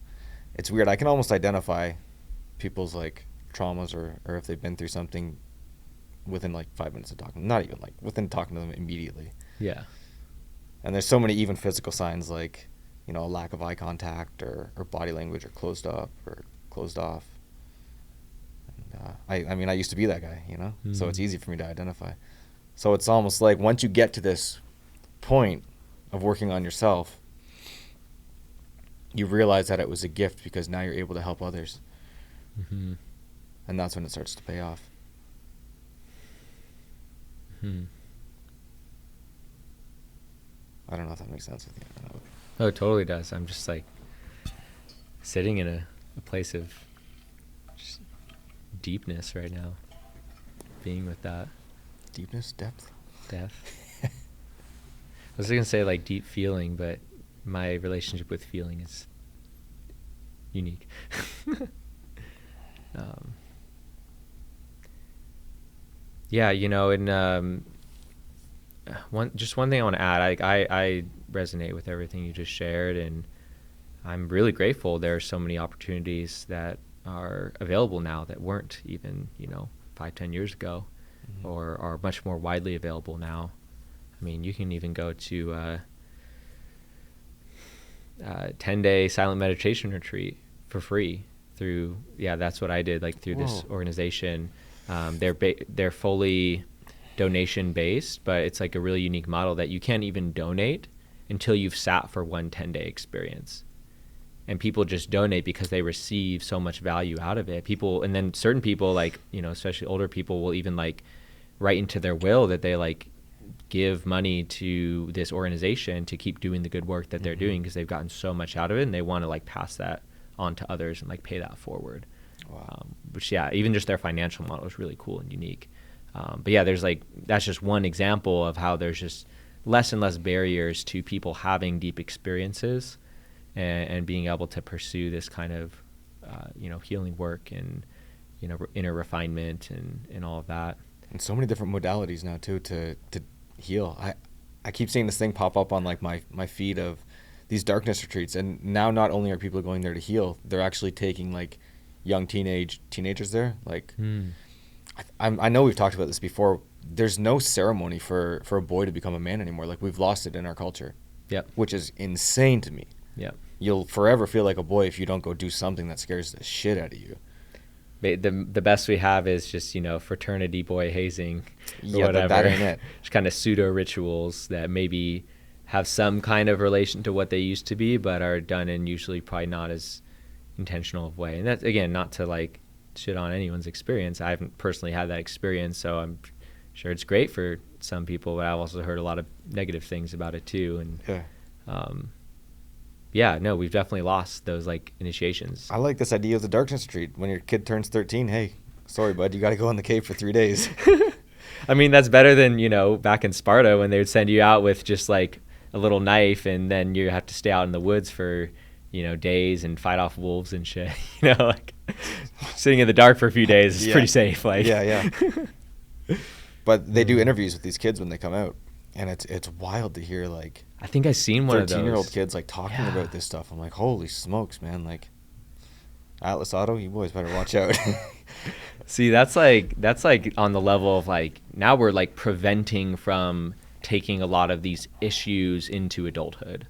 it's weird, I can almost identify people's like traumas or if they've been through something within like 5 minutes of talking, not even like within talking to them immediately. Yeah. And there's so many even physical signs, like, you know, a lack of eye contact or body language or closed up or closed off. And I mean, I used to be that guy, you know, so it's easy for me to identify. So it's almost like once you get to this point of working on yourself, you realize that it was a gift because now you're able to help others. And that's when it starts to pay off. I don't know if that makes sense with you. Oh, it totally does. I'm just like sitting in a place of just deepness right now, being with that. Deepness, depth. I was going to say like deep feeling, but my relationship with feeling is unique. Yeah, you know, and one thing I want to add, I resonate with everything you just shared, and I'm really grateful there are so many opportunities that are available now that weren't even, 5-10 years ago, or are much more widely available now. I mean, you can even go to a 10-day silent meditation retreat for free through, that's what I did, like through this organization. They're fully donation based, but it's like a really unique model that you can't even donate until you've sat for one 10-day experience. And people just donate because they receive so much value out of it. And then certain people, like, especially older people, will even like write into their will that they like give money to this organization to keep doing the good work that they're doing because they've gotten so much out of it, and they want to like pass that on to others and like pay that forward. Wow. Which, even just their financial model is really cool and unique. But there's like, that's just one example of how there's just less and less barriers to people having deep experiences and being able to pursue this kind of, healing work and, inner refinement and all of that. And so many different modalities now too to heal. I keep seeing this thing pop up on like my feed of these darkness retreats, and now not only are people going there to heal, they're actually taking like young teenagers there. Like I know we've talked about this before. There's no ceremony for a boy to become a man anymore. Like, we've lost it in our culture. Yep. Which is insane to me. Yep. You'll forever feel like a boy if you don't go do something that scares the shit out of you. The best we have is just, fraternity boy hazing, Yeah, whatever. that ain't it. Just kind of pseudo rituals that maybe have some kind of relation to what they used to be, but are done in usually probably not as intentional of way. And that's, again, not to like shit on anyone's experience. I haven't personally had that experience, so I'm sure it's great for some people, but I've also heard a lot of negative things about it too. And we've definitely lost those like initiations. I like this idea of the darkness retreat. When your kid turns 13, hey, sorry, bud, you got to go in the cave for 3 days. I mean, that's better than, back in Sparta when they would send you out with just like a little knife, and then you have to stay out in the woods for, days and fight off wolves and shit. Like sitting in the dark for a few days is pretty safe. Like, yeah. But they do interviews with these kids when they come out, and it's wild to hear like, I think I've seen one of those 13-year-old kids like talking about this stuff. I'm like, holy smokes, man! Like, Atlas Auto, you boys better watch out. See, that's like on the level of like, now we're like preventing from taking a lot of these issues into adulthood.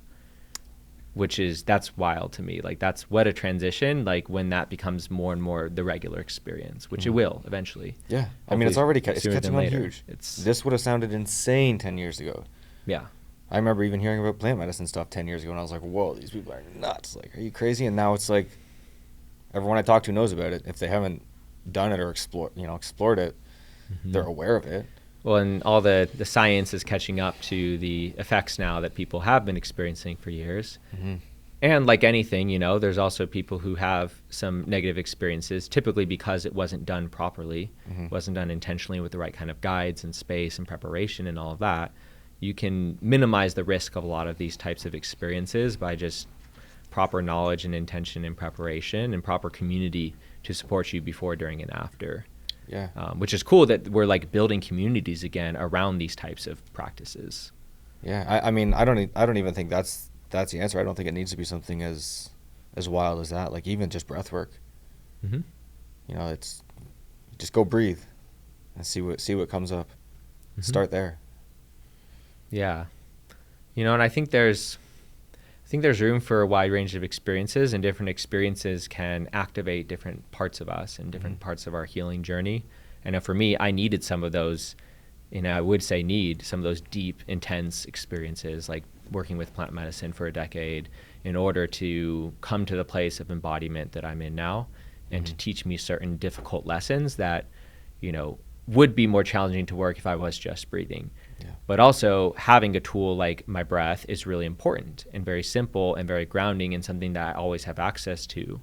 that's wild to me. Like, that's what a transition, like when that becomes more and more the regular experience, which it will eventually. Yeah. I mean, it's already it's sooner catching than on later. huge. This would have sounded insane 10 years ago. Yeah. I remember even hearing about plant medicine stuff 10 years ago, and I was like, whoa, these people are nuts. Like, are you crazy? And now it's like everyone I talk to knows about it. If they haven't done it or explored it, they're aware of it. Well, and all the science is catching up to the effects now that people have been experiencing for years. And like anything, there's also people who have some negative experiences, typically because it wasn't done properly, wasn't done intentionally with the right kind of guides and space and preparation and all of that. You can minimize the risk of a lot of these types of experiences by just proper knowledge and intention and preparation and proper community to support you before, during, and after. Yeah. Which is cool that we're like building communities again around these types of practices. Yeah. I mean, I don't even think that's the answer. I don't think it needs to be something as wild as that. Like, even just breath work. It's just go breathe and see what comes up. Start there. Yeah. And I think there's room for a wide range of experiences, and different experiences can activate different parts of us and different parts of our healing journey. And for me, I needed some of those, I would say some of those deep, intense experiences, like working with plant medicine for a decade, in order to come to the place of embodiment that I'm in now, and to teach me certain difficult lessons that, would be more challenging to work if I was just breathing. Yeah. But also having a tool like my breath is really important and very simple and very grounding, and something that I always have access to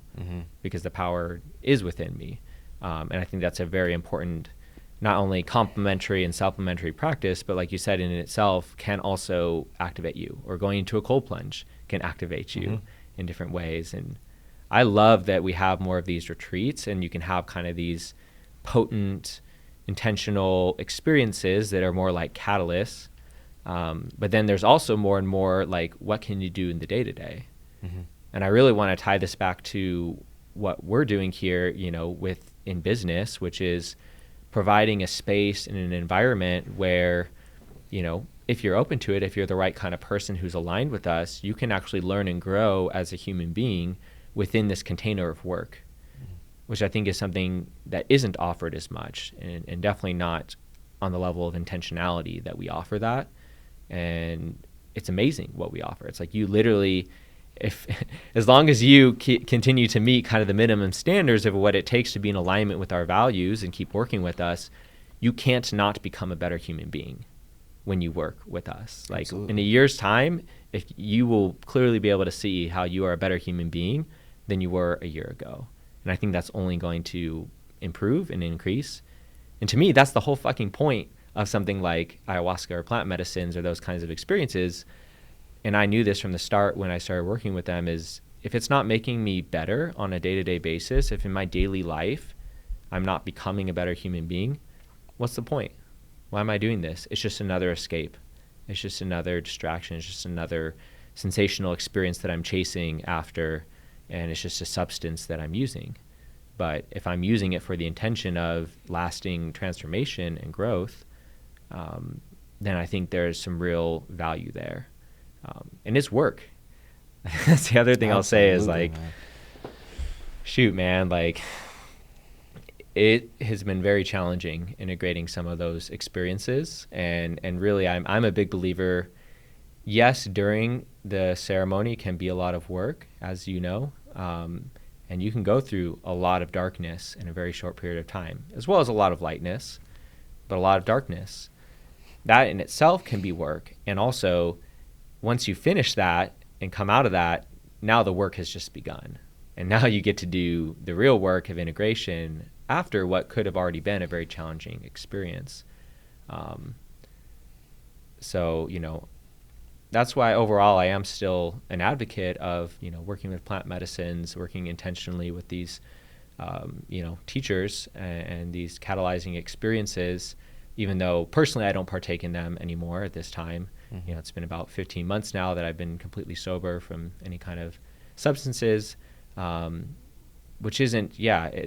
because the power is within me. And I think that's a very important, not only complementary and supplementary practice, but like you said, in itself can also activate you, or going into a cold plunge can activate you in different ways. And I love that we have more of these retreats, and you can have kind of these potent, intentional experiences that are more like catalysts. But then there's also more and more like, what can you do in the day-to-day? And I really want to tie this back to what we're doing here, in business, which is providing a space and an environment where, if you're open to it, if you're the right kind of person who's aligned with us, you can actually learn and grow as a human being within this container of work, which I think is something that isn't offered as much, and definitely not on the level of intentionality that we offer that. And it's amazing what we offer. It's like, you literally, as long as you continue to meet kind of the minimum standards of what it takes to be in alignment with our values and keep working with us, you can't not become a better human being when you work with us. Like, absolutely. In a year's time, if you will clearly be able to see how you are a better human being than you were a year ago. And I think that's only going to improve and increase. And to me, that's the whole fucking point of something like ayahuasca or plant medicines or those kinds of experiences. And I knew this from the start when I started working with them, is if it's not making me better on a day-to-day basis, if in my daily life I'm not becoming a better human being, what's the point? Why am I doing this? It's just another escape. It's just another distraction. It's just another sensational experience that I'm chasing after, and it's just a substance that I'm using. But if I'm using it for the intention of lasting transformation and growth, then I think there's some real value there. And it's work. That's the other thing I'll say is, like, man. Shoot, man, like, it has been very challenging integrating some of those experiences. And really, I'm a big believer. Yes, during the ceremony can be a lot of work, as you know, and you can go through a lot of darkness in a very short period of time, as well as a lot of lightness, but a lot of darkness. That in itself can be work. And also, once you finish that and come out of that, now the work has just begun. And now you get to do the real work of integration after what could have already been a very challenging experience. So, that's why overall I am still an advocate of, working with plant medicines, working intentionally with these, teachers and these catalyzing experiences, even though personally I don't partake in them anymore at this time. Mm-hmm. It's been about 15 months now that I've been completely sober from any kind of substances, which isn't,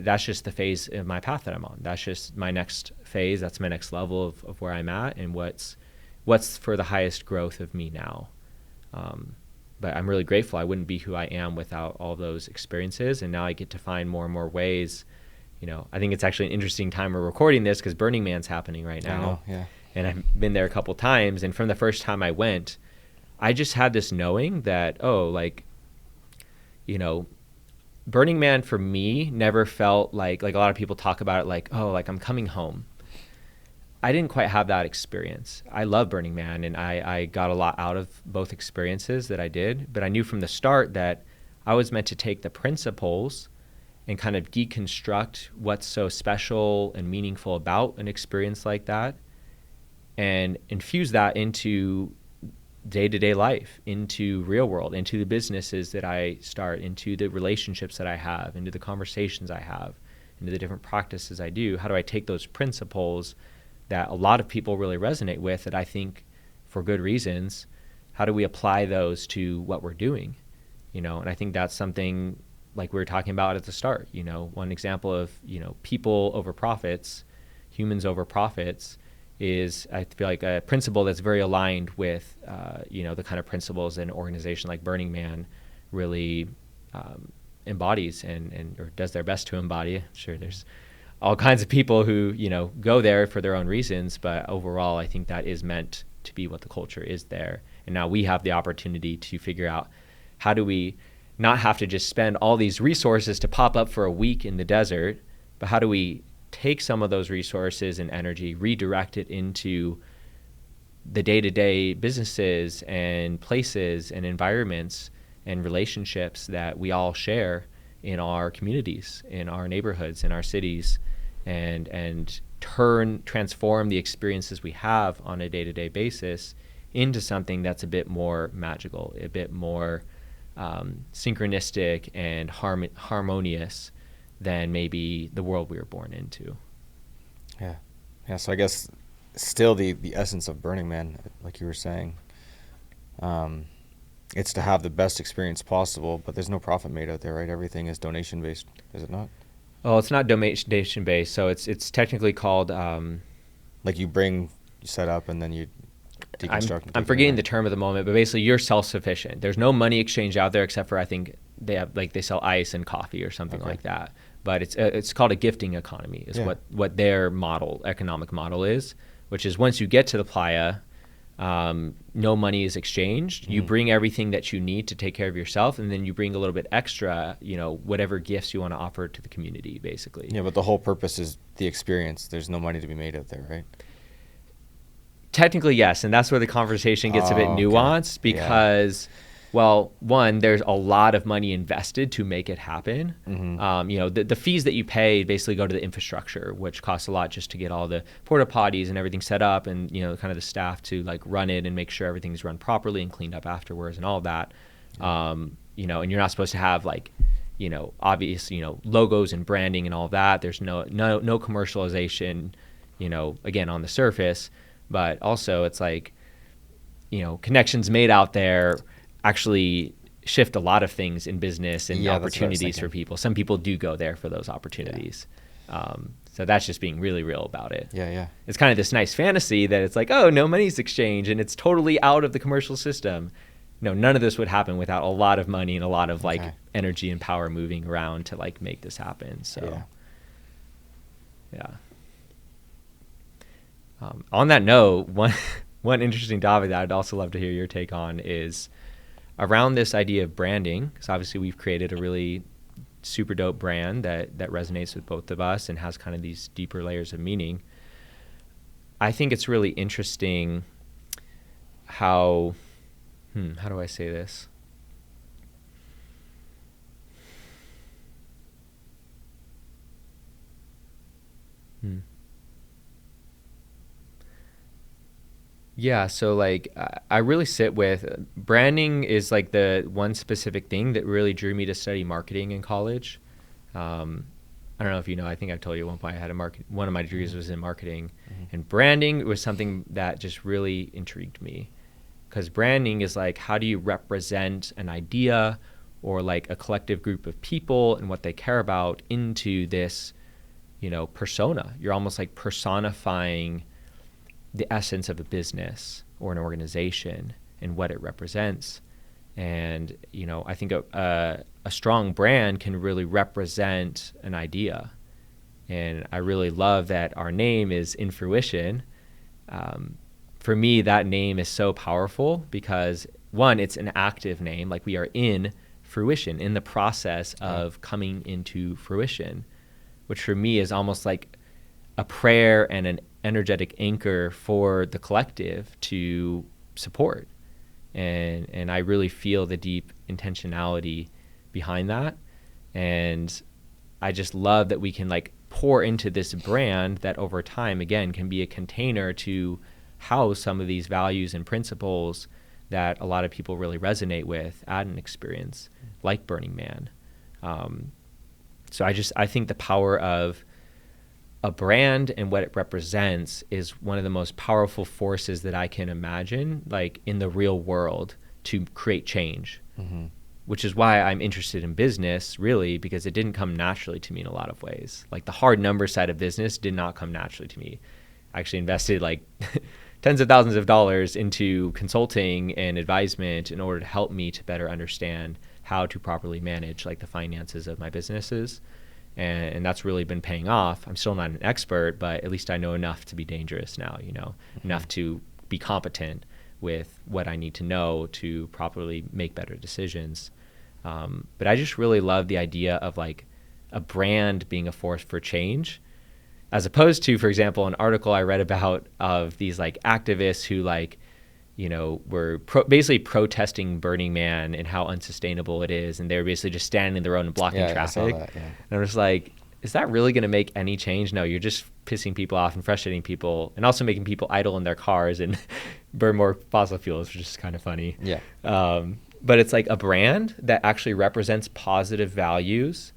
that's just the phase of my path that I'm on. That's just my next phase. That's my next level of where I'm at and what's for the highest growth of me now. but I'm really grateful. I wouldn't be who I am without all those experiences. And now I get to find more and more ways. I think it's actually an interesting time we're recording this because Burning Man's happening right now. I know, yeah. And I've been there a couple times. And from the first time I went, I just had this knowing that, Burning Man for me never felt like a lot of people talk about it like, oh, like I'm coming home. I didn't quite have that experience. I love Burning Man, and I got a lot out of both experiences that I did. But I knew from the start that I was meant to take the principles and kind of deconstruct what's so special and meaningful about an experience like that and infuse that into day-to-day life, into real world, into the businesses that I start, into the relationships that I have, into the conversations I have, into the different practices I do. How do I take those principles that a lot of people really resonate with, that I think for good reasons, how do we apply those to what we're doing? And I think that's something like we were talking about at the start. One example of, people over profits, humans over profits, is I feel like a principle that's very aligned with, the kind of principles an organization like Burning Man really embodies or does their best to embody. Sure, there's all kinds of people who, go there for their own reasons, but overall, I think that is meant to be what the culture is there. And now we have the opportunity to figure out how do we not have to just spend all these resources to pop up for a week in the desert, but how do we take some of those resources and energy, redirect it into the day-to-day businesses and places and environments and relationships that we all share in our communities, in our neighborhoods, in our cities, and transform the experiences we have on a day-to-day basis into something that's a bit more magical, a bit more synchronistic and harmonious than maybe the world we were born into. Yeah. So I guess still the essence of Burning Man, like you were saying, it's to have the best experience possible, but there's no profit made out there, right? Everything is donation based, is it not? Oh, it's not donation based. So it's technically called. Like you set up and then you deconstruct. I'm forgetting the term at the moment, but basically you're self-sufficient. There's no money exchange out there except for I think they sell ice and coffee or something like that. But it's called a gifting economy is what their economic model is, which is once you get to the playa, no money is exchanged. Mm-hmm. You bring everything that you need to take care of yourself, and then you bring a little bit extra, whatever gifts you want to offer to the community, basically. Yeah, but the whole purpose is the experience. There's no money to be made out there, right? Technically, yes, and that's where the conversation gets a bit nuanced because, well, one, there's a lot of money invested to make it happen. Mm-hmm. The fees that you pay basically go to the infrastructure, which costs a lot just to get all the porta potties and everything set up, and kind of the staff to like run it and make sure everything's run properly and cleaned up afterwards and all of that. And you're not supposed to have like, obvious, logos and branding and all of that. There's no commercialization, again on the surface. But also it's like, connections made out there actually shift a lot of things in business and opportunities for people. Some people do go there for those opportunities. So that's just being really real about it. Yeah. It's kind of this nice fantasy that it's like, oh, no money's exchanged and it's totally out of the commercial system. No, none of this would happen without a lot of money and a lot of like energy and power moving around to like make this happen. So, yeah. On that note, one interesting topic that I'd also love to hear your take on is around this idea of branding, because obviously we've created a really super dope brand that resonates with both of us and has kind of these deeper layers of meaning. I think it's really interesting how do I say this? Yeah, so like I really sit with branding is like the one specific thing that really drew me to study marketing in college. I don't know if you know, I think I told you at one point I had one of my degrees was in marketing, and branding was something that just really intrigued me, because branding is like, how do you represent an idea or like a collective group of people and what they care about into this, persona. You're almost like personifying the essence of a business or an organization and what it represents. And, I think a strong brand can really represent an idea. And I really love that our name is InFruition. For me, that name is so powerful because, one, it's an active name, like we are in fruition, in the process of coming into fruition, which for me is almost like a prayer and an energetic anchor for the collective to support. And I really feel the deep intentionality behind that. And I just love that we can like pour into this brand that over time, again, can be a container to house some of these values and principles that a lot of people really resonate with at an experience like Burning Man. So I think the power of a brand and what it represents is one of the most powerful forces that I can imagine, like in the real world, to create change. Which is why I'm interested in business, really, because it didn't come naturally to me in a lot of ways. Like the hard number side of business did not come naturally to me. I actually invested like tens of thousands of dollars into consulting and advisement in order to help me to better understand how to properly manage like the finances of my businesses. And that's really been paying off. I'm still not an expert, but at least I know enough to be dangerous now, enough to be competent with what I need to know to properly make better decisions. But I just really love the idea of like a brand being a force for change, as opposed to, for example, an article I read about of these like activists who like, were basically protesting Burning Man and how unsustainable it is. And they were basically just standing in the road and blocking traffic. I saw that, yeah. And I was like, is that really going to make any change? No, you're just pissing people off and frustrating people and also making people idle in their cars and burn more fossil fuels, which is kind of funny. Yeah. But it's like a brand that actually represents positive values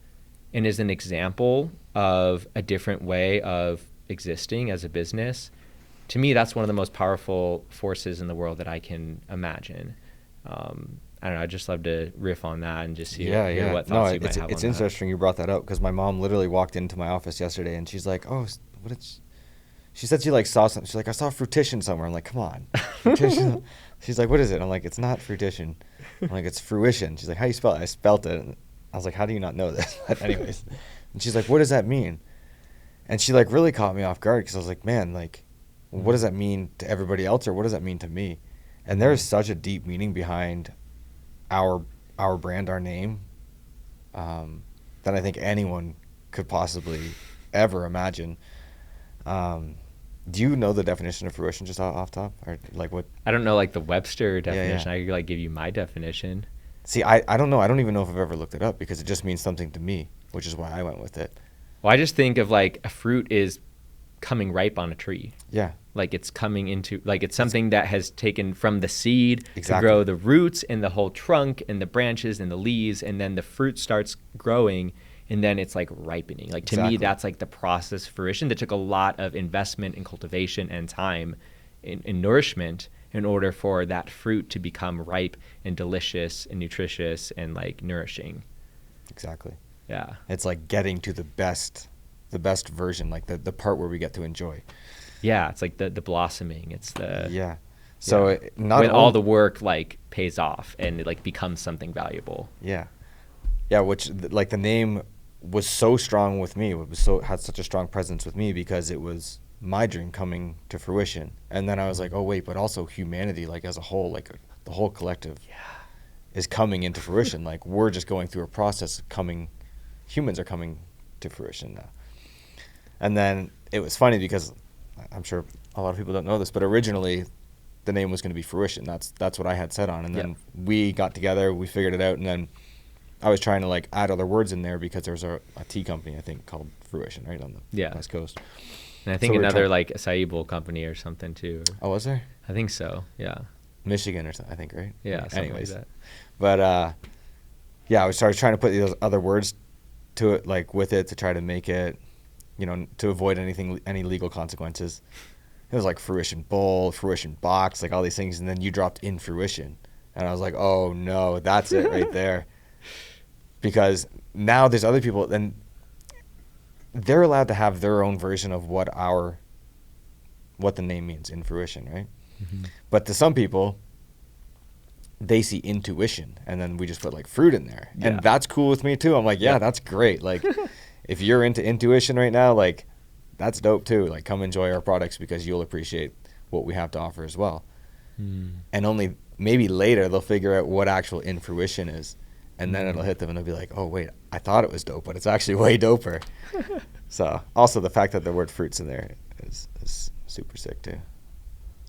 and is an example of a different way of existing as a business. To me, that's one of the most powerful forces in the world that I can imagine. I don't know. I just love to riff on that and just hear what thoughts you might have on that. It's interesting you brought that up because my mom literally walked into my office yesterday and she's like, "Oh, she said she like saw something. She's like, I saw fruition somewhere." I'm like, "Come on, fruition." She's like, "What is it?" I'm like, "It's not fruition." I'm like, "It's fruition." She's like, "How do you spell it?" I spelt it. And I was like, "How do you not know this?" But anyways, and she's like, "What does that mean?" And she like really caught me off guard because I was like, "Man, like, what does that mean to everybody else, or what does that mean to me?" And there's such a deep meaning behind our brand, our name, that I think anyone could possibly ever imagine. Do you know the definition of fruition just off top, or like what? I don't know like the Webster definition. Yeah. I could like give you my definition. See, I don't know. I don't even know if I've ever looked it up because it just means something to me, which is why I went with it. Well, I just think of like a fruit is coming ripe on a tree. Yeah. Like it's coming into, like it's something that has taken from the seed to grow the roots and the whole trunk and the branches and the leaves, and then the fruit starts growing, and then it's like ripening. Like to me, that's like the process of fruition that took a lot of investment and cultivation and time in nourishment in order for that fruit to become ripe and delicious and nutritious and like nourishing. Exactly. Yeah. It's like getting to the best version, like the part where we get to enjoy. Yeah, it's like the blossoming. It's the So not when all the work like pays off and it like becomes something valuable. Yeah, which like the name was so strong with me. It was had such a strong presence with me because it was my dream coming to fruition. And then I was like, oh wait, but also humanity, like as a whole, like the whole collective, is coming into fruition. Like we're just going through a process of humans are coming to fruition now. And then it was funny because I'm sure a lot of people don't know this, but originally the name was going to be Fruition. That's what I had set on. And then we got together, we figured it out, and then I was trying to like add other words in there because there was a tea company, I think, called Fruition, right, on the West Coast. And I think another like acai bowl company or something too. Oh, was there? I think so, yeah. Michigan or something, I think, right? Yeah, anyways. Like that. But I started trying to put those other words to it, like with it, to try to make it, to avoid any legal consequences. It was like Fruition Bowl, Fruition Box, like all these things, and then you dropped InFruition. And I was like, oh no, that's it right there. Because now there's other people, and they're allowed to have their own version of what the name means, InFruition, right? Mm-hmm. But to some people, they see intuition, and then we just put like fruit in there. Yeah. And that's cool with me too. I'm like, yeah, that's great. Like if you're into intuition right now, like that's dope too. Like come enjoy our products because you'll appreciate what we have to offer as well. And only maybe later they'll figure out what actual InFruition is, and then it'll hit them and they'll be like, oh wait, I thought it was dope, but it's actually way doper. So also the fact that the word fruit's in there is super sick too.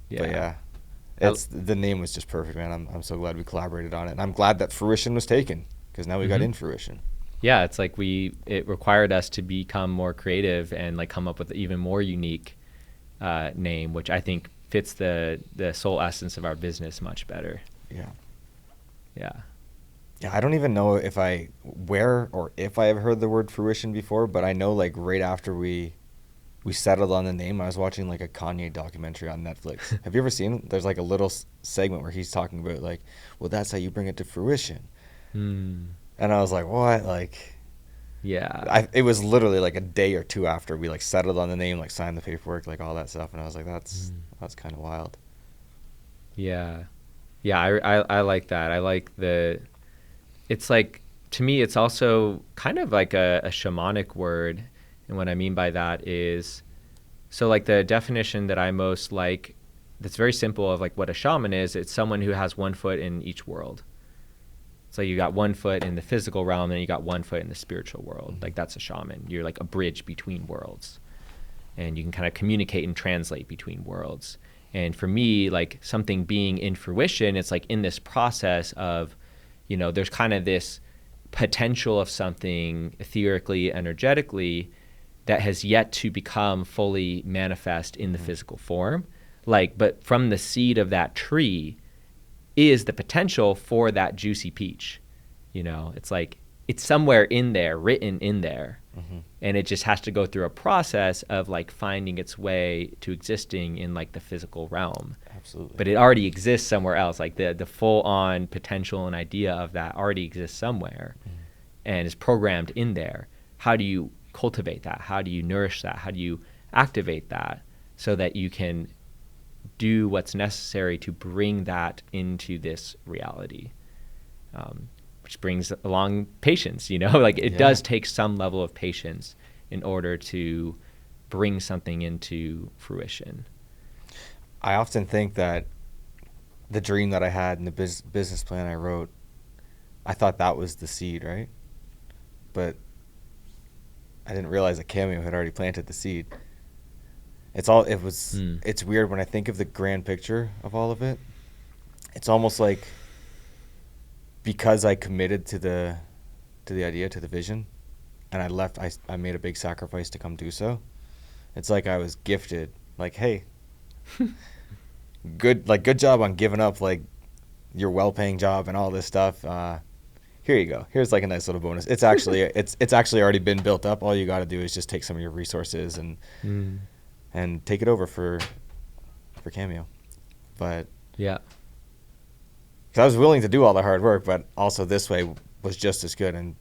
But yeah, the name was just perfect, man. I'm so glad we collaborated on it, and I'm glad that Fruition was taken because now we got InFruition. Yeah, it's like it required us to become more creative and like come up with an even more unique name, which I think fits the soul essence of our business much better. Yeah. I don't even know if I have heard the word Fruition before, but I know like right after we settled on the name, I was watching like a Kanye documentary on Netflix. Have you ever seen it? There's like a little segment where he's talking about like, well, that's how you bring it to fruition. And I was like, what? Like, yeah, it was literally like a day or two after we like settled on the name, like signed the paperwork, like all that stuff. And I was like, that's kind of wild. Yeah. I like that. I like it's like, to me, it's also kind of like a shamanic word. And what I mean by that is, so like the definition that I most like, that's very simple of like what a shaman is, it's someone who has one foot in each world. So you got one foot in the physical realm and you got one foot in the spiritual world. Like that's a shaman. You're like a bridge between worlds. And you can kind of communicate and translate between worlds. And for me, like something being in fruition, it's like in this process of, there's kind of this potential of something etherically, energetically, that has yet to become fully manifest in the physical form. Like, but from the seed of that tree is the potential for that juicy peach. It's like, it's somewhere in there, written in there. And it just has to go through a process of like finding its way to existing in like the physical realm. Absolutely. But it already exists somewhere else. Like the full on potential and idea of that already exists somewhere and is programmed in there. How do you cultivate that? How do you nourish that? How do you activate that so that you can do what's necessary to bring that into this reality? Which brings along patience, like it does take some level of patience in order to bring something into fruition. I often think that the dream that I had and the business plan I wrote, I thought that was the seed, right? But I didn't realize that Cameo had already planted the seed. It's weird when I think of the grand picture of all of it. It's almost like because I committed to the idea, to the vision, and I made a big sacrifice to come do so. It's like I was gifted, like, hey, good job on giving up like your well-paying job and all this stuff. Here you go. Here's like a nice little bonus. It's actually it's actually already been built up. All you got to do is just take some of your resources and take it over for Cameo. But yeah, because I was willing to do all the hard work, but also this way was just as good. And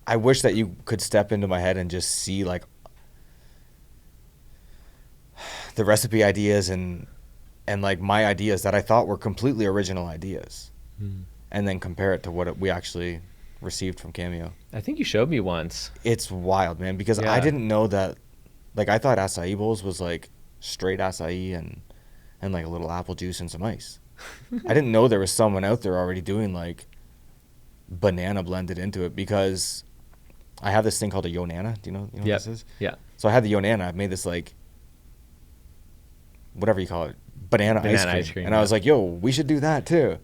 I wish that you could step into my head and just see like the recipe ideas and like my ideas that I thought were completely original ideas, and then compare it to what we actually received from Cameo. I think you showed me once. It's wild, man, because I didn't know that. Like I thought acai bowls was like straight acai and like a little apple juice and some ice. I didn't know there was someone out there already doing like banana blended into it, because I have this thing called a yonana. Do you know what this is? Yeah. So I had the yonana. I've made this like whatever you call it, banana ice cream. And I was like, yo, we should do that too.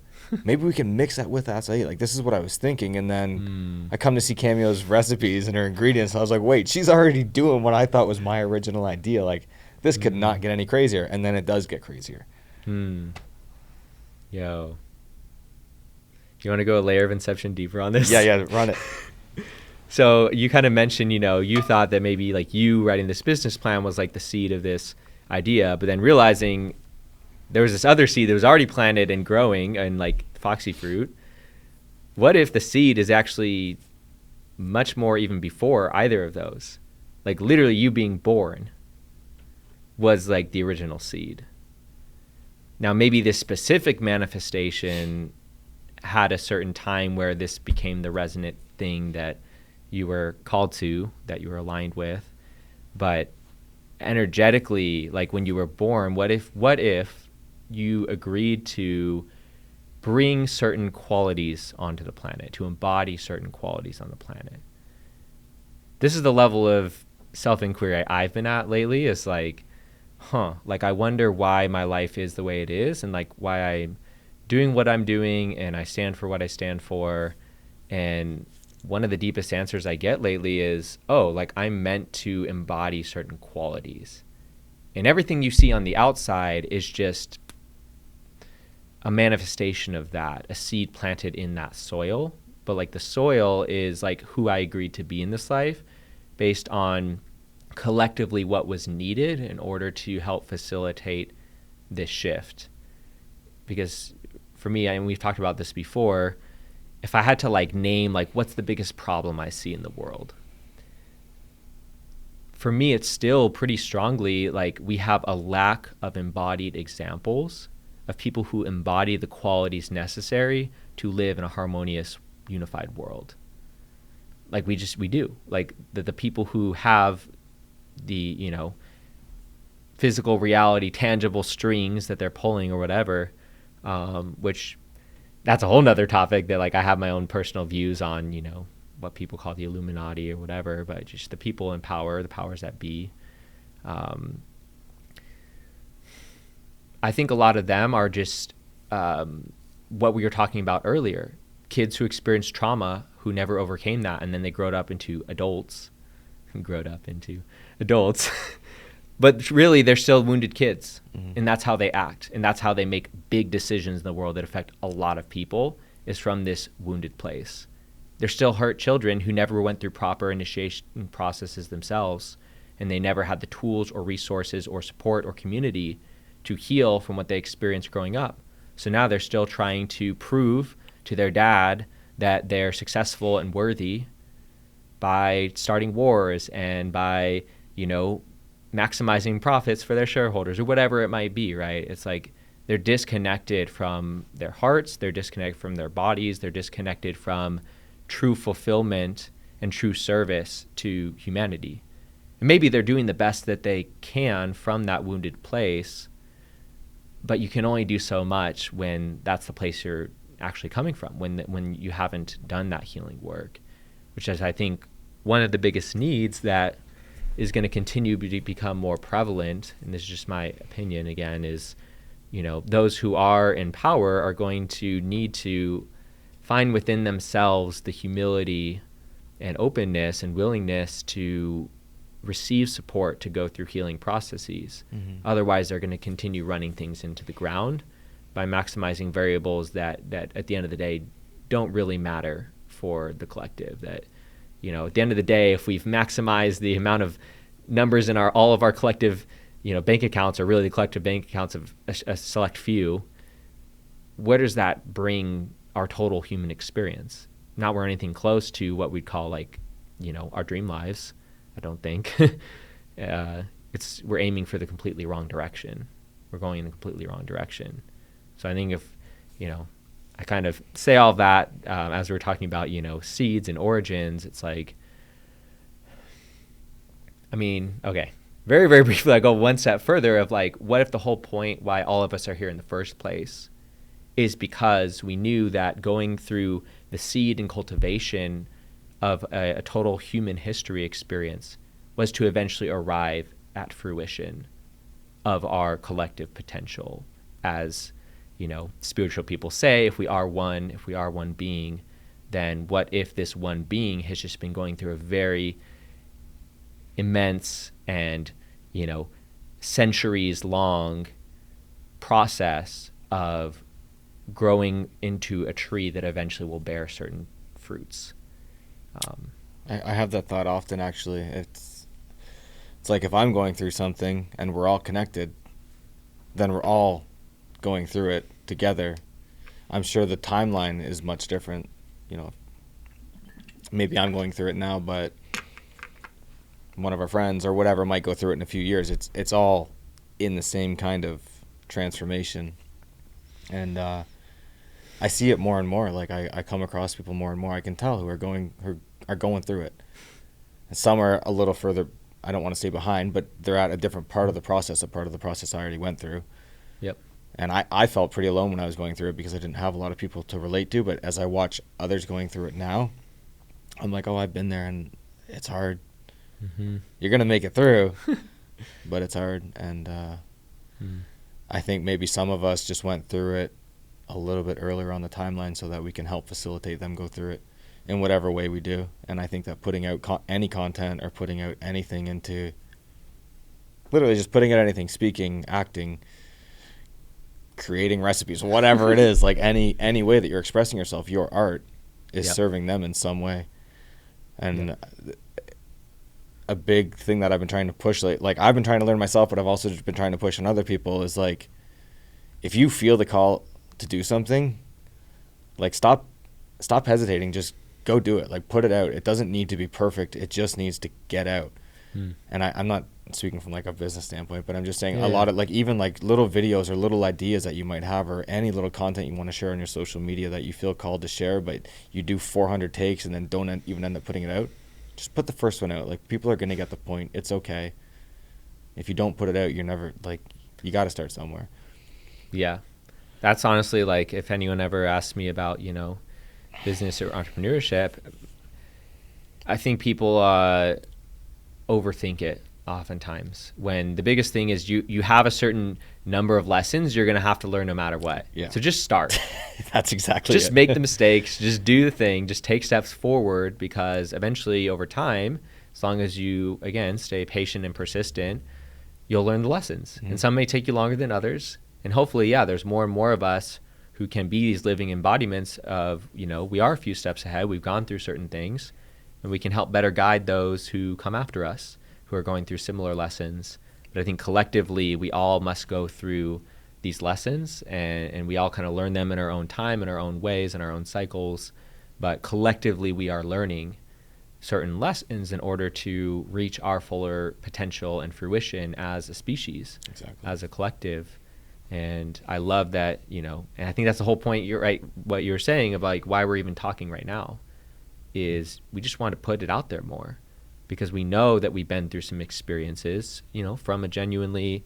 Maybe we can mix that with acai. Like this is what I was thinking. And then I come to see Cameo's recipes and her ingredients. And I was like, wait, she's already doing what I thought was my original idea. Like this could not get any crazier. And then it does get crazier. Yo. You want to go a layer of inception deeper on this? Yeah, run it. So you kind of mentioned, you thought that maybe like you writing this business plan was like the seed of this idea, but then realizing there was this other seed that was already planted and growing and like foxy fruit. What if the seed is actually much more even before either of those? Like literally you being born was like the original seed. Now maybe this specific manifestation had a certain time where this became the resonant thing that you were called to, that you were aligned with. But energetically, like when you were born, what if you agreed to bring certain qualities onto the planet, to embody certain qualities on the planet? This is the level of self-inquiry I've been at lately, is like, like I wonder why my life is the way it is, and like why I'm doing what I'm doing, and I stand for what I stand for. And one of the deepest answers I get lately is, like I'm meant to embody certain qualities. And everything you see on the outside is just a manifestation of that, a seed planted in that soil. But like the soil is like who I agreed to be in this life based on collectively what was needed in order to help facilitate this shift. Because for me, and we've talked about this before, if I had to like name like what's the biggest problem I see in the world, for me it's still pretty strongly like we have a lack of embodied examples of people who embody the qualities necessary to live in a harmonious, unified world. Like we do. Like the people who have the, physical reality, tangible strings that they're pulling or whatever, which that's a whole nother topic that like I have my own personal views on, what people call the Illuminati or whatever, but just the people in power, the powers that be. I think a lot of them are just what we were talking about earlier, kids who experienced trauma who never overcame that, and then they growed up into adults. But really they're still wounded kids. Mm-hmm. And that's how they act, and that's how they make big decisions in the world that affect a lot of people, is from this wounded place. They're still hurt children who never went through proper initiation processes themselves, and they never had the tools or resources or support or community to heal from what they experienced growing up. So now they're still trying to prove to their dad that they're successful and worthy by starting wars and by, maximizing profits for their shareholders or whatever it might be, right? It's like they're disconnected from their hearts, they're disconnected from their bodies, they're disconnected from true fulfillment and true service to humanity. And maybe they're doing the best that they can from that wounded place, but you can only do so much when that's the place you're actually coming from, when you haven't done that healing work, which is, I think, one of the biggest needs that is going to continue to become more prevalent. And this is just my opinion again, is, those who are in power are going to need to find within themselves the humility and openness and willingness to receive support to go through healing processes. Mm-hmm. Otherwise, they're going to continue running things into the ground by maximizing variables that at the end of the day don't really matter for the collective. That, at the end of the day, if we've maximized the amount of numbers in all of our collective, bank accounts, or really the collective bank accounts of a select few, where does that bring our total human experience? Not we're anything close to what we'd call our dream lives. I don't think. We're aiming for the completely wrong direction. We're going in the completely wrong direction. So I think if, I kind of say all that as we're talking about, seeds and origins, it's like, okay, very, very briefly, I go one step further of like, what if the whole point why all of us are here in the first place is because we knew that going through the seed and cultivation of a total human history experience was to eventually arrive at fruition of our collective potential as, spiritual people say, if we are one being, then what if this one being has just been going through a very immense and, centuries long process of growing into a tree that eventually will bear certain fruits. I have that thought often, actually. It's like if I'm going through something and we're all connected, then we're all going through it together. I'm sure the timeline is much different. Maybe I'm going through it now, but one of our friends or whatever might go through it in a few years. It's all in the same kind of transformation. And I I see it more and more. Like I come across people more and more. I can tell who are going through it. And some are a little further, I don't want to say behind, but they're at a different part of the process, a part of the process I already went through. Yep. And I felt pretty alone when I was going through it because I didn't have a lot of people to relate to. But as I watch others going through it now, I'm like, oh, I've been there, and it's hard. Mm-hmm. You're going to make it through, but it's hard. And I think maybe some of us just went through it a little bit earlier on the timeline so that we can help facilitate them go through it in whatever way we do. And I think that putting out any content or putting out anything into, literally just putting out anything, speaking, acting, creating recipes, whatever it is, like any way that you're expressing yourself, your art is serving them in some way. And a big thing that I've been trying to push, like I've been trying to learn myself, but I've also just been trying to push on other people, is like, if you feel the call to do something, like stop hesitating, just go do it. Like, put it out. It doesn't need to be perfect. It just needs to get out. And I'm not speaking from like a business standpoint, but I'm just saying a lot of, like, even like little videos or little ideas that you might have, or any little content you want to share on your social media that you feel called to share, but you do 400 takes and then don't even end up putting it out. Just put the first one out. Like, people are going to get the point. It's okay. If you don't put it out, you're never, like, you got to start somewhere. Yeah. That's honestly, like, if anyone ever asks me about, business or entrepreneurship, I think people overthink it oftentimes, when the biggest thing is you have a certain number of lessons you're going to have to learn no matter what. Yeah. So just start. That's exactly just it. Make the mistakes, just do the thing, just take steps forward, because eventually over time, as long as you, again, stay patient and persistent, you'll learn the lessons. And some may take you longer than others. And hopefully, there's more and more of us who can be these living embodiments of, we are a few steps ahead. We've gone through certain things, and we can help better guide those who come after us, who are going through similar lessons. But I think collectively, we all must go through these lessons, and we all kind of learn them in our own time, in our own ways, in our own cycles. But collectively, we are learning certain lessons in order to reach our fuller potential and fruition as a species, as a collective. And I love that, and I think that's the whole point. You're right. What you're saying about, like, why we're even talking right now is we just want to put it out there more, because we know that we've been through some experiences, from a genuinely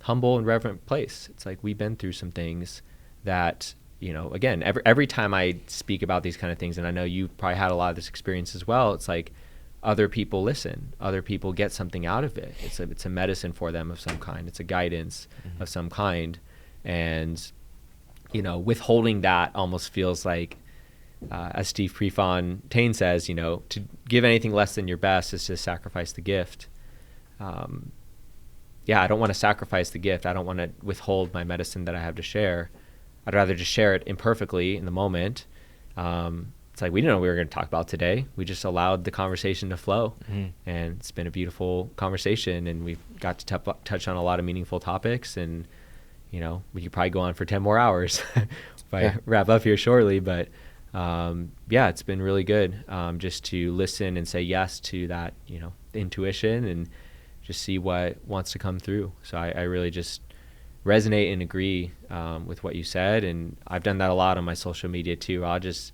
humble and reverent place. It's like we've been through some things that, again, every time I speak about these kind of things, and I know you've probably had a lot of this experience as well, it's like other people listen, other people get something out of it. It's a medicine for them of some kind. It's a guidance of some kind. And, withholding that almost feels like, as Steve Prefontaine says, to give anything less than your best is to sacrifice the gift. I don't want to sacrifice the gift. I don't want to withhold my medicine that I have to share. I'd rather just share it imperfectly in the moment. It's like, we didn't know we were going to talk about today. We just allowed the conversation to flow. And it's been a beautiful conversation, and we've got to touch on a lot of meaningful topics. And, we could probably go on for 10 more hours if I wrap up here shortly. But it's been really good, just to listen and say yes to that, intuition, and just see what wants to come through. So I really just resonate and agree with what you said. And I've done that a lot on my social media too. I'll just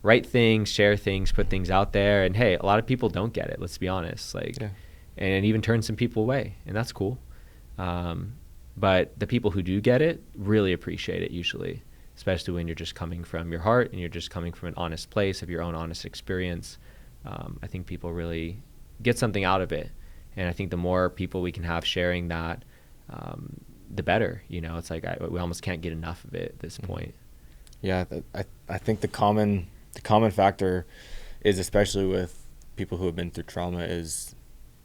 write things, share things, put things out there. And hey, a lot of people don't get it, let's be honest. And it even turns some people away, and that's cool. But the people who do get it really appreciate it usually, especially when you're just coming from your heart and you're just coming from an honest place of your own honest experience. I think people really get something out of it. And I think the more people we can have sharing that, the better. It's like we almost can't get enough of it at this point. Yeah, I think the common factor is, especially with people who have been through trauma, is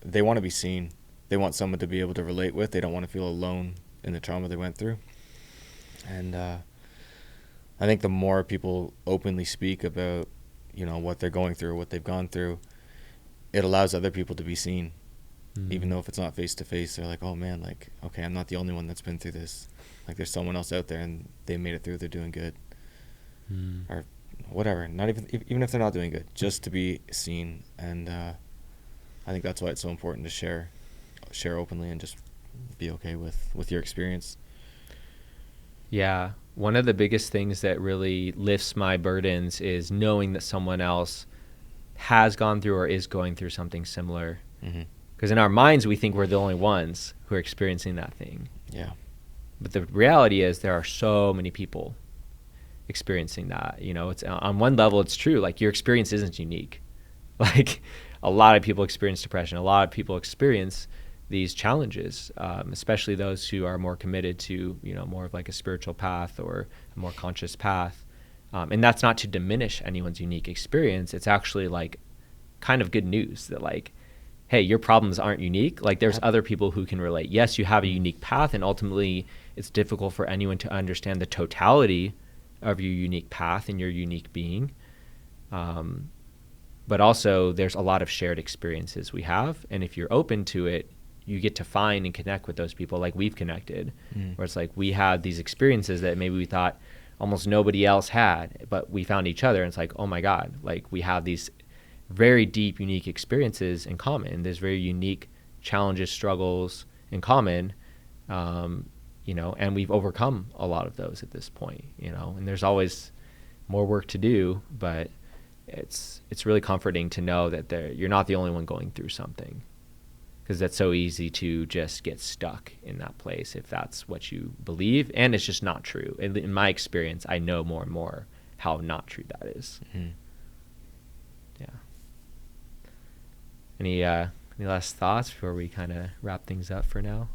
they want to be seen. They want someone to be able to relate with. They don't want to feel alone in the trauma they went through. And I think the more people openly speak about, what they're going through, what they've gone through, it allows other people to be seen. Even though if it's not face to face, they're like, oh man, like, okay, I'm not the only one that's been through this. Like, there's someone else out there and they made it through, they're doing good. Or whatever, not even if they're not doing good, just to be seen. And I think that's why it's so important to share openly and just be okay with your experience. Yeah, One of the biggest things that really lifts my burdens is knowing that someone else has gone through or is going through something similar. Because in our minds, we think we're the only ones who are experiencing that thing. Yeah. But the reality is there are so many people experiencing that. You know, it's on one level, it's true. Like, your experience isn't unique. Like, a lot of people experience depression. A lot of people experience these challenges, especially those who are more committed to, you know, more of like a spiritual path or a more conscious path. And that's not to diminish anyone's unique experience. It's actually like kind of good news that, like, hey, your problems aren't unique. Like, there's other people who can relate. Yes, you have a unique path, and ultimately it's difficult for anyone to understand the totality of your unique path and your unique being. But also there's a lot of shared experiences we have. And if you're open to it, you get to find and connect with those people like we've connected, where it's like we had these experiences that maybe we thought almost nobody else had, but we found each other, and it's like, oh my God, like, we have these very deep, unique experiences in common. There's very unique challenges, struggles in common, you know, and we've overcome a lot of those at this point, you know, and there's always more work to do, but it's really comforting to know that you're not the only one going through something. Because that's so easy to just get stuck in that place if that's what you believe, and it's just not true. In my experience, I know more and more how not true that is. Yeah. Any last thoughts before we kind of wrap things up for now?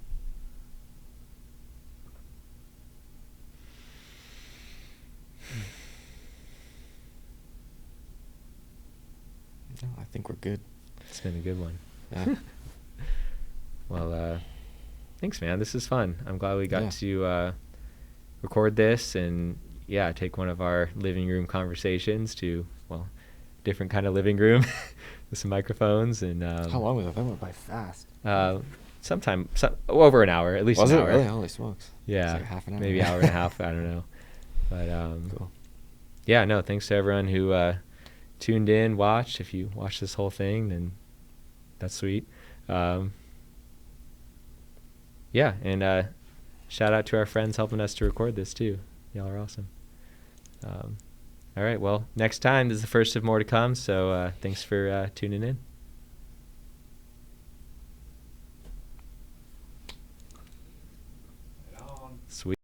No, I think we're good. It's been a good one. Yeah. Well, thanks, man. This is fun. I'm glad we got to record this and, take one of our living room conversations to, different kind of living room with some microphones. And How long was it? That went by fast. Over an hour, at least. Was an it hour. really? Holy smokes. Yeah, It's like half an hour. maybe hour and a half. I don't know. But cool. Yeah, no, thanks to everyone who tuned in, watched. If you watched this whole thing, then that's sweet. And shout out to our friends helping us to record this too. Y'all are awesome. All right, well, next time, this is the first of more to come, so thanks for tuning in. Sweet.